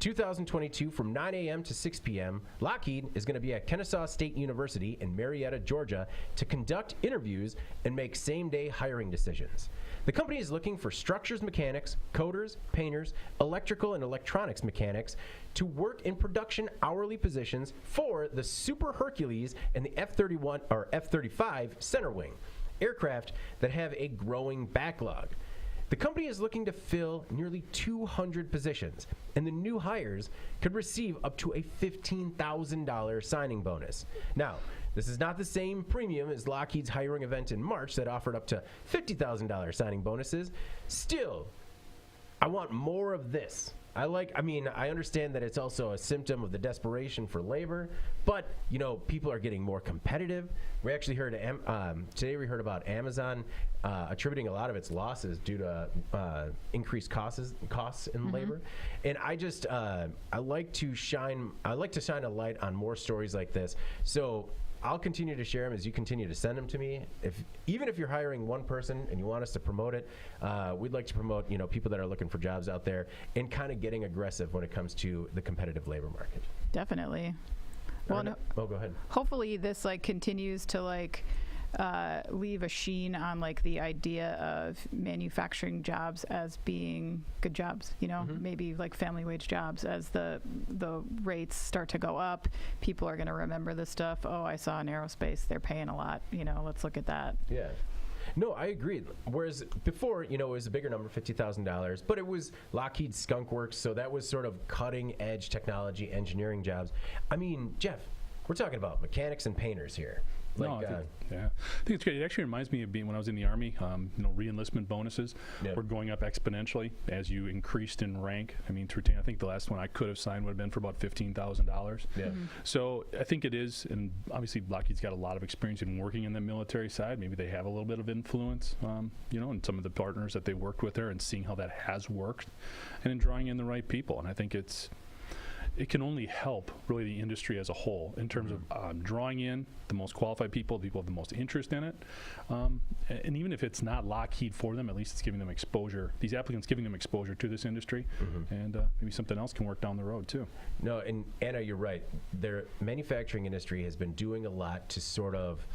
2022, from 9 a.m. to 6 p.m., Lockheed is going to be at Kennesaw State University in Marietta, Georgia, to conduct interviews and make same-day hiring decisions. The company is looking for structures mechanics, coders, painters, electrical and electronics mechanics to work in production hourly positions for the Super Hercules and the F-31 or F-35 center wing aircraft that have a growing backlog. The company is looking to fill nearly 200 positions, and the new hires could receive up to a $15,000 signing bonus. Now, this is not the same premium as Lockheed's hiring event in March that offered up to $50,000 signing bonuses. Still, I want more of this. I understand that it's also a symptom of the desperation for labor, but, people are getting more competitive. We actually heard, today we heard about Amazon attributing a lot of its losses due to increased costs in labor. And I like to shine a light on more stories like this. So I'll continue to share them as you continue to send them to me. Even if you're hiring one person and you want us to promote it, we'd like to promote people that are looking for jobs out there and kind of getting aggressive when it comes to the competitive labor market. Definitely. Well, go ahead. Hopefully this continues to leave a sheen on the idea of manufacturing jobs as being good jobs, maybe family wage jobs. As the rates start to go up, people are going to remember this stuff. Oh, I saw in aerospace they're paying a lot, let's look at that. Yeah. No, I agree. Whereas before, it was a bigger number, $50,000, but it was Lockheed Skunk Works, so that was sort of cutting edge technology engineering jobs. I mean, Jeff, we're talking about mechanics and painters here. I think it's great. It actually reminds me of being when I was in the Army. Re-enlistment bonuses were going up exponentially as you increased in rank. I mean, to retain, I think the last one I could have signed would have been for about $15,000. Yeah. So I think it is, and obviously Lockheed's got a lot of experience in working in the military side. Maybe they have a little bit of influence, and some of the partners that they worked with there, and seeing how that has worked, and in drawing in the right people. And I think it's it can only help really the industry as a whole in terms of drawing in the most qualified people with the most interest in it. And even if it's not Lockheed for them, at least it's giving them exposure. These applicants giving them exposure to this industry, and maybe something else can work down the road too. No, and Anna, you're right. Their manufacturing industry has been doing a lot to sort of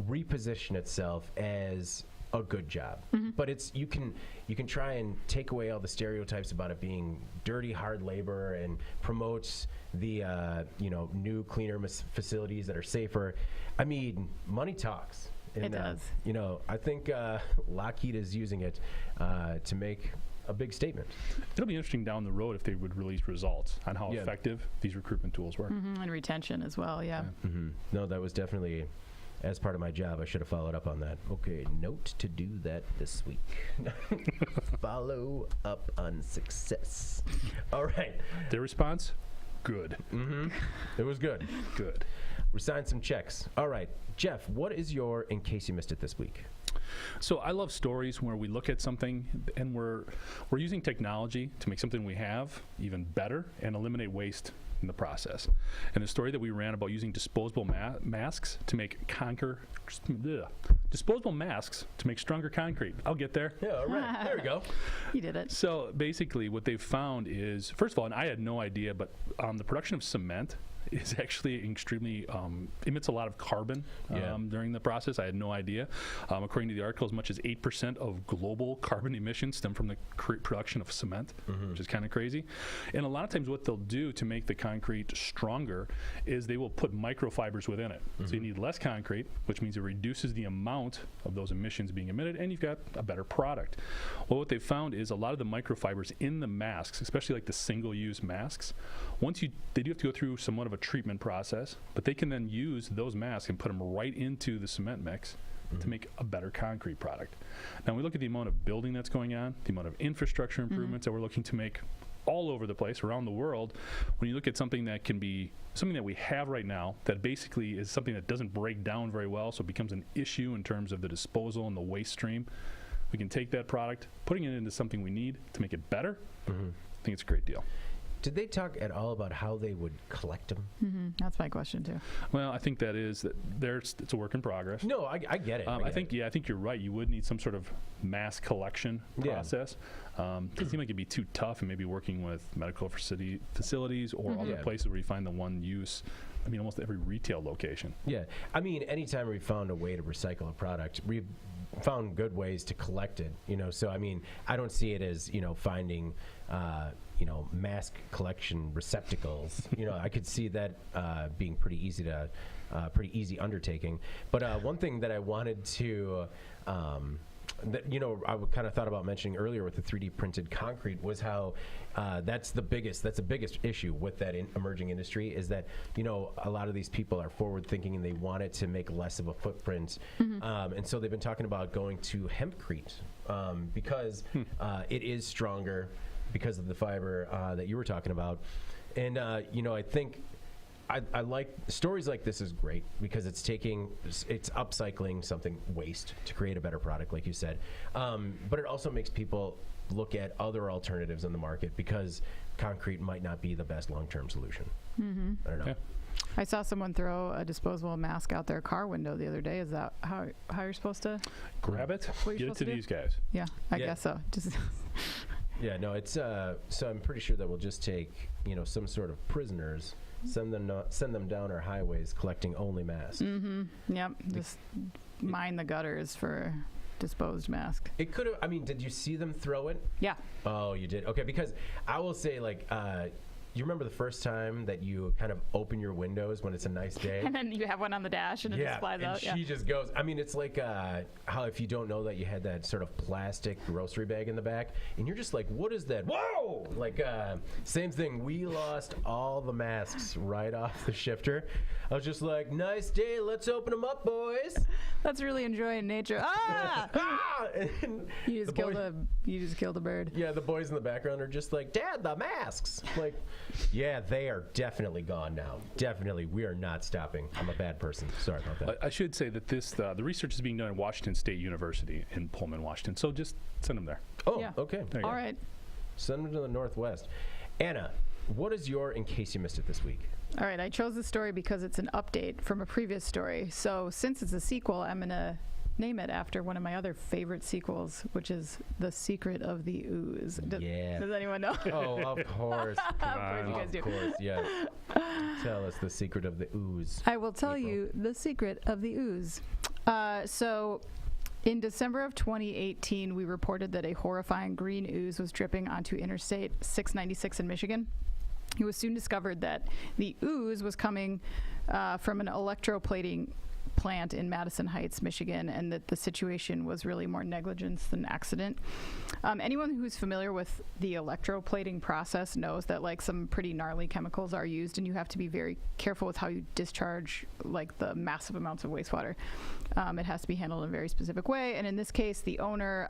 reposition itself as a good job. But you can try and take away all the stereotypes about it being dirty, hard labor, and promotes the new, cleaner facilities that are safer. I mean, money talks. And, It does. I think Lockheed is using it to make a big statement. It'll be interesting down the road if they would release results on how effective these recruitment tools were. And retention as well, yeah. No, that was definitely, as part of my job, I should have followed up on that. Okay, note to do that this week. Follow up on success. All right. Their response? Good. It was good. Good. We signed some checks. All right. Jeff, what is your in case you missed it this week? So I love stories where we look at something and we're using technology to make something we have even better and eliminate waste in the process. And the story that we ran about using disposable masks to make disposable masks to make stronger concrete. I'll get there. Yeah, all right. There we go. You did it. So basically what they've found is, first of all, and I had no idea, but the production of cement is actually extremely emits a lot of carbon during the process. I had no idea. According to the article, as much as 8% of global carbon emissions stem from the production of cement, which is kind of crazy. And a lot of times what they'll do to make the concrete stronger is they will put microfibers within it. So you need less concrete, which means it reduces the amount of those emissions being emitted, and you've got a better product. Well, what they've found is a lot of the microfibers in the masks, especially like the single-use masks, they do have to go through somewhat of a treatment process, but they can then use those masks and put them right into the cement mix to make a better concrete product. Now, we look at the amount of building that's going on, the amount of infrastructure improvements that we're looking to make all over the place, around the world. When you look at something that can be something that we have right now that basically is something that doesn't break down very well, so it becomes an issue in terms of the disposal and the waste stream, we can take that product, putting it into something we need to make it better. I think it's a great deal. Did they talk at all about how they would collect them? That's my question too. Well, I think it's a work in progress. No, I get it. I think you're right. You would need some sort of mass collection process. Doesn't seem like it'd be too tough, and maybe working with medical facilities or other places where you find the one use. I mean, almost every retail location. Yeah, I mean, anytime we found a way to recycle a product, we've found good ways to collect it. So I mean, I don't see it as finding mask collection receptacles. I could see that being pretty easy undertaking. But one thing that I wanted to I kind of thought about mentioning earlier with the 3D printed concrete was how that's the biggest issue with that emerging industry is that a lot of these people are forward thinking and they want it to make less of a footprint, and so they've been talking about going to hempcrete because it is stronger because of the fiber that you were talking about, and I think. I like stories like this is great because it's upcycling something waste to create a better product, like you said. But it also makes people look at other alternatives in the market because concrete might not be the best long-term solution. I don't know. Yeah. I saw someone throw a disposable mask out their car window the other day. Is that how you're supposed to Grab it, What you're get it supposed to to do? these guys. Yeah, I guess so. Just Yeah, no, it's so I'm pretty sure that we'll just take some sort of prisoners. Send them down our highways collecting only masks. Yep, just mine the gutters for disposed mask. It could have. I mean, did you see them throw it? Yeah. Oh, you did. Okay, because I will say, you remember the first time that you kind of open your windows when it's a nice day? And then you have one on the dash and it just flies out. She just goes. I mean, it's like how if you don't know that you had that sort of plastic grocery bag in the back, and you're just like, what is that? Whoa! Same thing. We lost all the masks right off the shifter. I was just like, nice day. Let's open them up, boys. That's really enjoying nature. Ah! And You just killed a bird. yeah, the boys in the background are just like, Dad, the masks. Like, yeah, they are definitely gone now. Definitely, we are not stopping. I'm a bad person. Sorry about that. I should say that the research is being done at Washington State University in Pullman, Washington. So just send them there. Oh, Yeah. okay. There you All go. right. Send them to the Northwest. Anna, what is your in case you missed it this week? All right, I chose this story because it's an update from a previous story. So since it's a sequel, I'm going to name it after one of my other favorite sequels, which is The Secret of the Ooze. Does anyone know? Oh, of course. Of course you guys do. Of course, yeah. Tell us the secret of the ooze. I will tell April. you the secret of the ooze. So in December of 2018, we reported that a horrifying green ooze was dripping onto Interstate 696 in Michigan. It was soon discovered that the ooze was coming from an electroplating plant in Madison Heights, Michigan, and that the situation was really more negligence than accident. Anyone who's familiar with the electroplating process knows that like some pretty gnarly chemicals are used, and you have to be very careful with how you discharge like the massive amounts of wastewater. It has to be handled in a very specific way, and in this case, the owner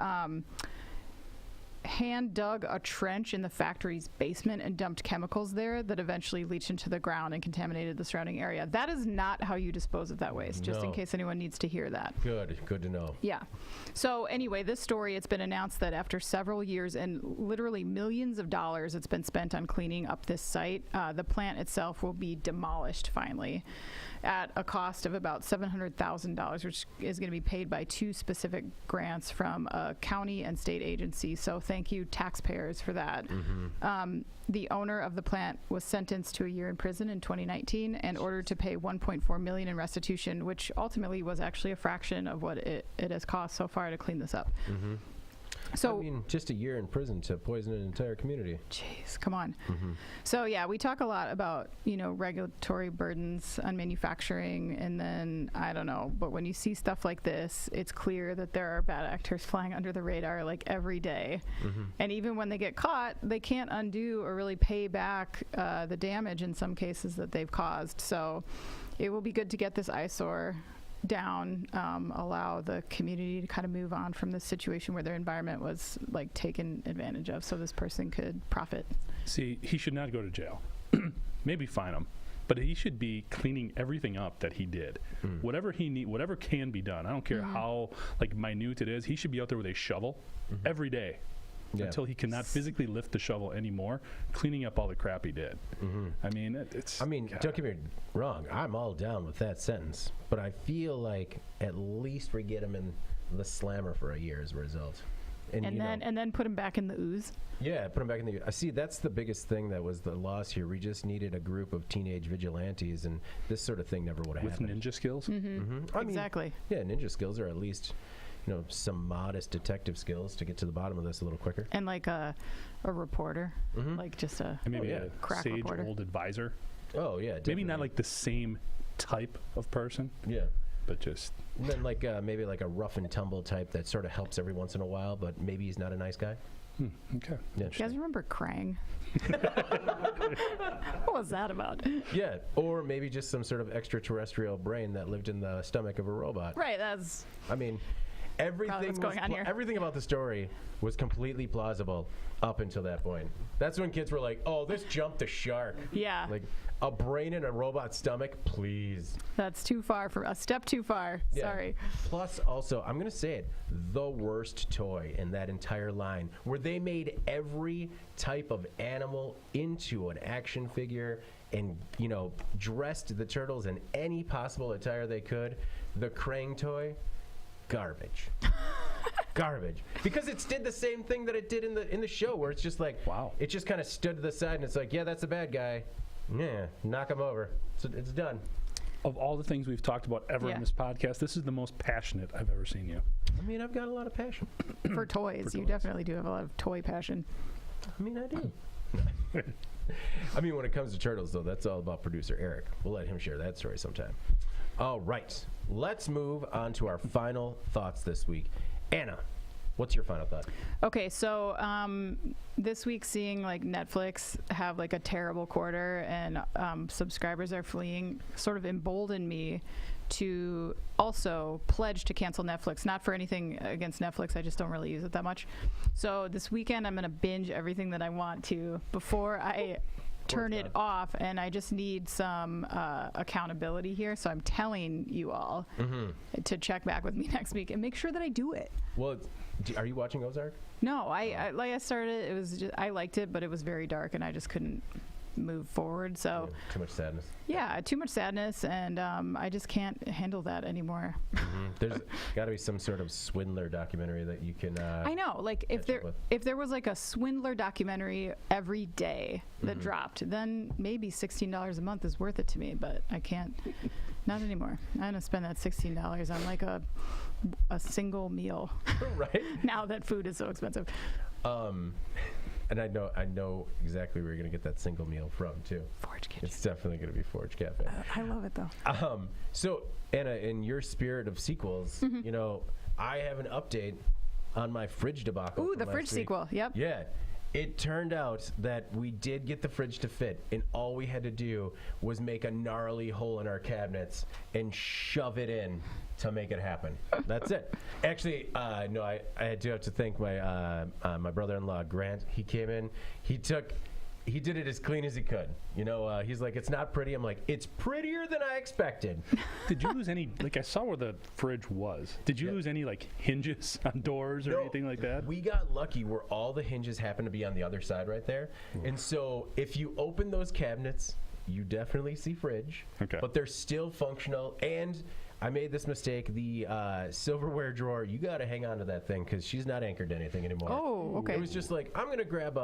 hand dug a trench in the factory's basement and dumped chemicals there that eventually leached into the ground and contaminated the surrounding area. That is not how you dispose of that waste, just in No. case anyone needs to hear that. Good to know. Yeah. So anyway, this story, it's been announced that after several years and literally millions of dollars it's been spent on cleaning up this site, the plant itself will be demolished finally at a cost of about $700,000, which is going to be paid by two specific grants from a county and state agency. So thank you, taxpayers, for that. The owner of the plant was sentenced to a year in prison in 2019 and ordered to pay $1.4 million in restitution, which ultimately was actually a fraction of what it has cost so far to clean this up. So, I mean, just a year in prison to poison an entire community. jeez, come on. So yeah, we talk a lot about, regulatory burdens on manufacturing, and then, I don't know, but when you see stuff like this, it's clear that there are bad actors flying under the radar like every day. And even when they get caught, they can't undo or really pay back the damage in some cases that they've caused. So it will be good to get this eyesore down, allow the community to kind of move on from this situation where their environment was like taken advantage of, so this person could profit. See, he should not go to jail. Maybe fine him, but he should be cleaning everything up that he did. Whatever whatever can be done. I don't care how like minute it is. He should be out there with a shovel every day. Yeah. Until he cannot physically lift the shovel anymore, cleaning up all the crap he did. I mean, it's. I mean, don't get me wrong. I'm all down with that sentence, but I feel like at least we get him in the slammer for a year as a result. And then put him back in the ooze. Yeah, put him back in the. I see. That's the biggest thing that was the loss here. We just needed a group of teenage vigilantes, and this sort of thing never would have with happened. ninja skills. I mean, Exactly. yeah, ninja skills are at least, some modest detective skills to get to the bottom of this a little quicker. And like a reporter, like just a And maybe yeah. a crack sage reporter. old advisor. Oh yeah, Maybe not definitely. like the same type of person, Yeah. but just And then like maybe like a rough and tumble type that sort of helps every once in a while, but maybe he's not a nice guy. okay. Yeah. You guys remember Krang? What was that about? Yeah, or maybe just some sort of extraterrestrial brain that lived in the stomach of a robot. Right, that's I mean, everything what's going on here. everything about the story was completely plausible up until that point. That's when kids were like, "Oh, this jumped the shark." yeah. Like a brain in a robot's stomach, please. That's too far for a step too far. Yeah. Sorry. Plus, also, I'm gonna say it: the worst toy in that entire line, where they made every type of animal into an action figure, and dressed the turtles in any possible attire they could. The Krang toy, garbage. Garbage, because it did the same thing that it did in the show, where it's just like, Wow. it just kind of stood to the side and it's like, yeah, that's the bad guy. Yeah, knock him over. So it's done. Of all the things we've talked about ever Yeah. in this podcast, this is the most passionate I've ever seen you. I mean, I've got a lot of passion. For toys, you toys. definitely do have a lot of toy passion. I mean, I do. I mean, when it comes to turtles, though, that's all about producer Eric. We'll let him share that story sometime. All right, let's move on to our final thoughts this week. Anna, what's your final thought? Okay, so this week seeing like Netflix have like a terrible quarter and subscribers are fleeing sort of emboldened me to also pledge to cancel Netflix. Not for anything against Netflix, I just don't really use it that much. So this weekend I'm going to binge everything that I want to before I turn it off, and I just need some accountability here. So I'm telling you all to check back with me next week and make sure that I do it. Well, are you watching Ozark? No, I started. It was just, I liked it, but it was very dark, and I just couldn't move forward. So Too much sadness. yeah, too much sadness, and I just can't handle that anymore. There's got to be some sort of swindler documentary that you can. I know, like if catch up with. there was like a swindler documentary every day that dropped, then maybe $16 a month is worth it to me. But I can't, not anymore. I'm gonna spend that $16 on like a single meal. Right. Now that food is so expensive. And I know exactly where you're gonna get that single meal from too. Forge Kitchen. It's definitely gonna be Forge Cafe. I love it though. So Anna, in your spirit of sequels, you know, I have an update on my fridge debacle. Ooh, from the last fridge week. sequel. Yep. Yeah. It turned out that we did get the fridge to fit, and all we had to do was make a gnarly hole in our cabinets and shove it in to make it happen. That's it. Actually, no, I do have to thank my brother-in-law, Grant. He came in. He did it as clean as he could. You know, he's like, it's not pretty. I'm like, it's prettier than I expected. Did you lose any, like I saw where the fridge was. Did you lose any like hinges on doors or No, anything like that? We got lucky where all the hinges happen to be on the other side right there. And so if you open those cabinets, you definitely see fridge. Okay. But they're still functional. And I made this mistake. The silverware drawer, you got to hang on to that thing because she's not anchored to anything anymore. Oh, okay. It was just like, I'm going to grab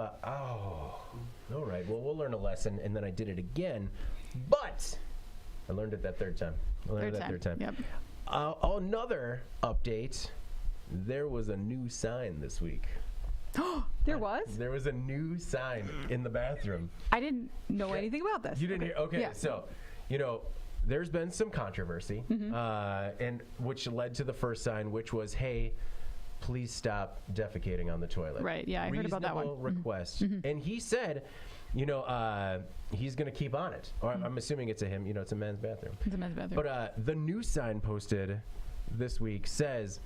all right, well, we'll learn a lesson. And then I did it again. But I learned it that third time. Third time. Yep. Another update. There was a new sign this week. There was? There was a new sign in the bathroom. I didn't know anything about this. You didn't hear? Okay, Yeah. so, you know, there's been some controversy, and which led to the first sign, which was, hey, please stop defecating on the toilet. Right, yeah, I heard about that one. Reasonable request. And he said, you know, he's going to keep on it. Or I'm assuming it's a him, you know, it's a men's bathroom. It's a men's bathroom. But the new sign posted this week says,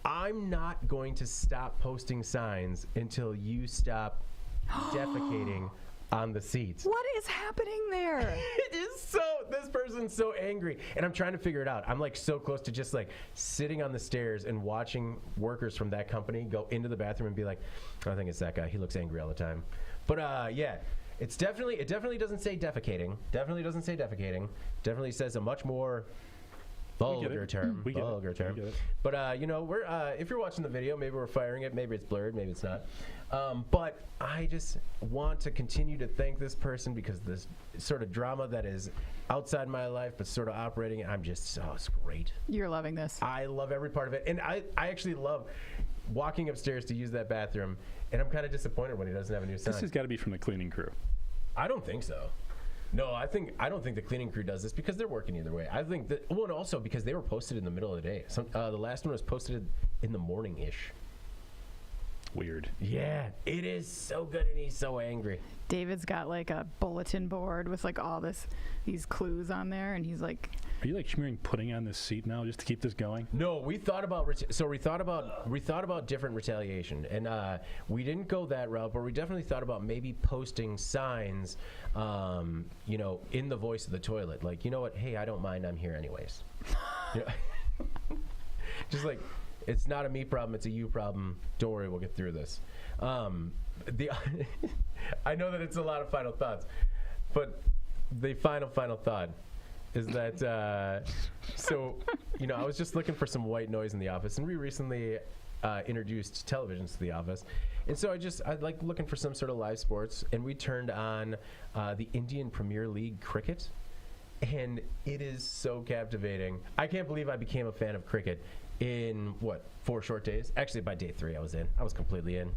I'm not going to stop posting signs until you stop defecating on the seats. What is happening there? It is so, this person's so angry. And I'm trying to figure it out. I'm like so close to just like sitting on the stairs and watching workers from that company go into the bathroom and be like, I think it's that guy. He looks angry all the time. But yeah, it definitely doesn't say defecating. Definitely doesn't say defecating. Definitely says a much more vulgar term. We get it. But you know, we're if you're watching the video, maybe we're firing it, maybe it's blurred, maybe it's not. But I just want to continue to thank this person because this sort of drama that is outside my life, but sort of operating, it's great. You're loving this. I love every part of it, and I actually love walking upstairs to use that bathroom, and I'm kind of disappointed when he doesn't have a new sign. This has got to be from the cleaning crew. I don't think so. No, I don't think the cleaning crew does this because they're working either way. I think that, well, and also because they were posted in the middle of the day. The last one was posted in the morning-ish. Weird. Yeah, it is so good, and he's so angry. David's got like a bulletin board with like all these clues on there, and he's like, Are you like smearing pudding on this seat now just to keep this going? No, we thought about different retaliation, and we didn't go that route, but we definitely thought about maybe posting signs, you know, in the voice of the toilet, like, you know what? Hey, I don't mind. I'm here anyways. You know? Just like, it's not a me problem, it's a you problem. Don't worry, we'll get through this. I know that it's a lot of final thoughts, but the final thought is that, so, you know, I was just looking for some white noise in the office, and we recently introduced televisions to the office. And so I like looking for some sort of live sports, and we turned on the Indian Premier League cricket, and it is so captivating. I can't believe I became a fan of cricket in, 4 short days? Actually, by day 3, I was in. I was completely in.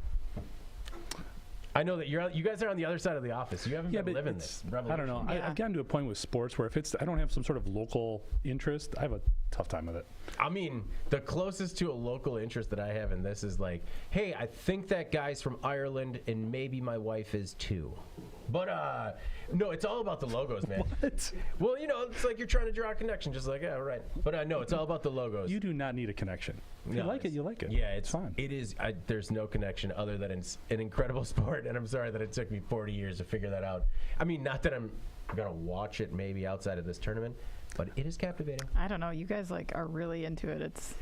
I know that you guys are on the other side of the office. You haven't been living this revolution. I don't know. Yeah. I've gotten to a point with sports where if I don't have some sort of local interest, I have a tough time with it. I mean, the closest to a local interest that I have in this is like, hey, I think that guy's from Ireland, and maybe my wife is too. But no, it's all about the logos, man. What? Well, you know, it's like you're trying to draw a connection, just like, yeah, right. But no, it's all about the logos. You do not need a connection. If you like it, you like it. Yeah, it's fine. It is. There's no connection other than it's an incredible sport, and I'm sorry that it took me 40 years to figure that out. I mean, not that I'm gonna watch it maybe outside of this tournament, but it is captivating. I don't know. You guys like are really into it. It's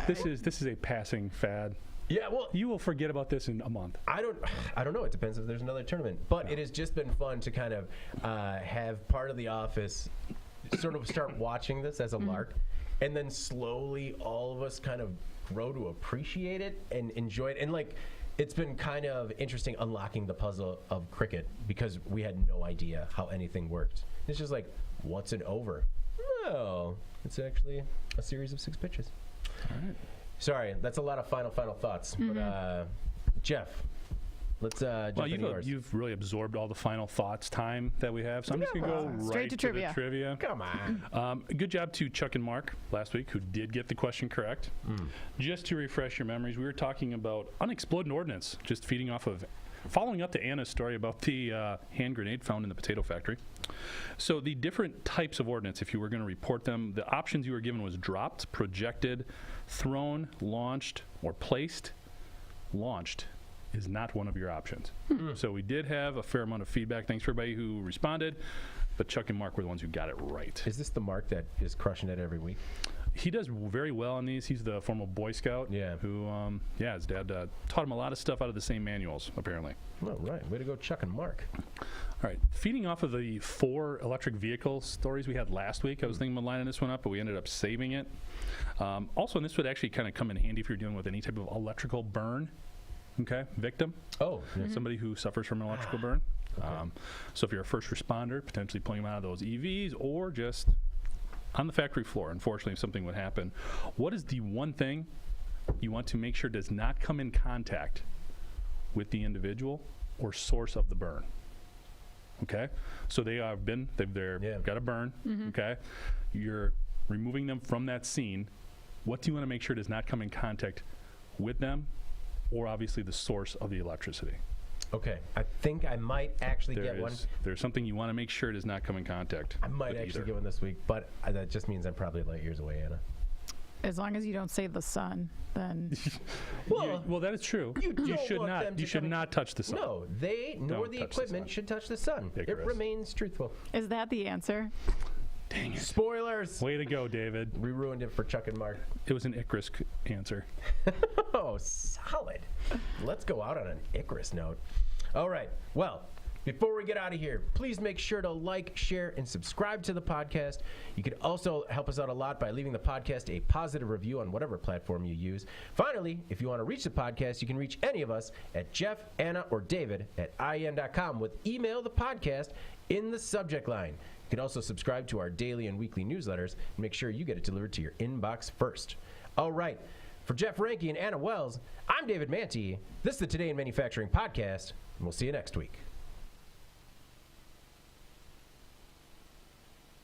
This is a passing fad. Yeah, well, You will forget about this in a month. I don't know. It depends if there's another tournament. But it has just been fun to kind of have part of the office sort of start watching this as a lark, and then slowly all of us kind of grow to appreciate it and enjoy it. And like, it's been kind of interesting unlocking the puzzle of cricket because we had no idea how anything worked. It's just like, what's an over? Well, it's actually a series of 6 pitches. All right. Sorry, that's a lot of final thoughts. But Jeff, let's jump Well, into yours. you've really absorbed all the final thoughts time that we have, so I'm just going to go Straight right to to trivia. the trivia. Come on. Good job to Chuck and Mark last week, who did get the question correct. Just to refresh your memories, we were talking about unexploded ordnance, just following up to Anna's story about the hand grenade found in the potato factory. So the different types of ordnance, if you were going to report them, the options you were given was dropped, projected, thrown, launched, or placed. Launched is not one of your options. So we did have a fair amount of feedback. Thanks for everybody who responded, but Chuck and Mark were the ones who got it right. Is this the Mark that is crushing it every week? He does very well on these. He's the former Boy Scout. Yeah. Who, his dad taught him a lot of stuff out of the same manuals, apparently. All right. Way to go, Chuck and Mark. All right. Feeding off of the 4 electric vehicle stories we had last week, I was thinking about lining this one up, but we ended up saving it. Also, and this would actually kind of come in handy if you're dealing with any type of electrical burn, victim. Oh, Somebody who suffers from an electrical burn. So if you're a first responder, potentially pulling them out of those EVs or just on the factory floor, unfortunately, if something would happen. What is the one thing you want to make sure does not come in contact with the individual or source of the burn? Okay? So they've got a burn, okay? You're removing them from that scene. What do you want to make sure does not come in contact with them or obviously the source of the electricity? okay. I think I might actually get one. There's something you want to make sure does not come in contact. I might actually get one this week, but that just means I'm probably light years away, Anna. As long as you don't say the sun, then Well, that is true. You should not touch the sun. No, they nor the equipment should touch the sun. It remains truthful. is that the answer? Dang it. Spoilers. Way to go, David. We ruined it for Chuck and Mark. It was an Icarus answer. Oh, solid. Let's go out on an Icarus note. All right. Well, before we get out of here, please make sure to like, share, and subscribe to the podcast. You could also help us out a lot by leaving the podcast a positive review on whatever platform you use. Finally, if you want to reach the podcast, you can reach any of us at Jeff, Anna, or David at IEN.com with email the podcast in the subject line. You can also subscribe to our daily and weekly newsletters and make sure you get it delivered to your inbox first. All right. For Jeff Ranke and Anna Wells, I'm David Mantee. This is the Today in Manufacturing podcast, and we'll see you next week.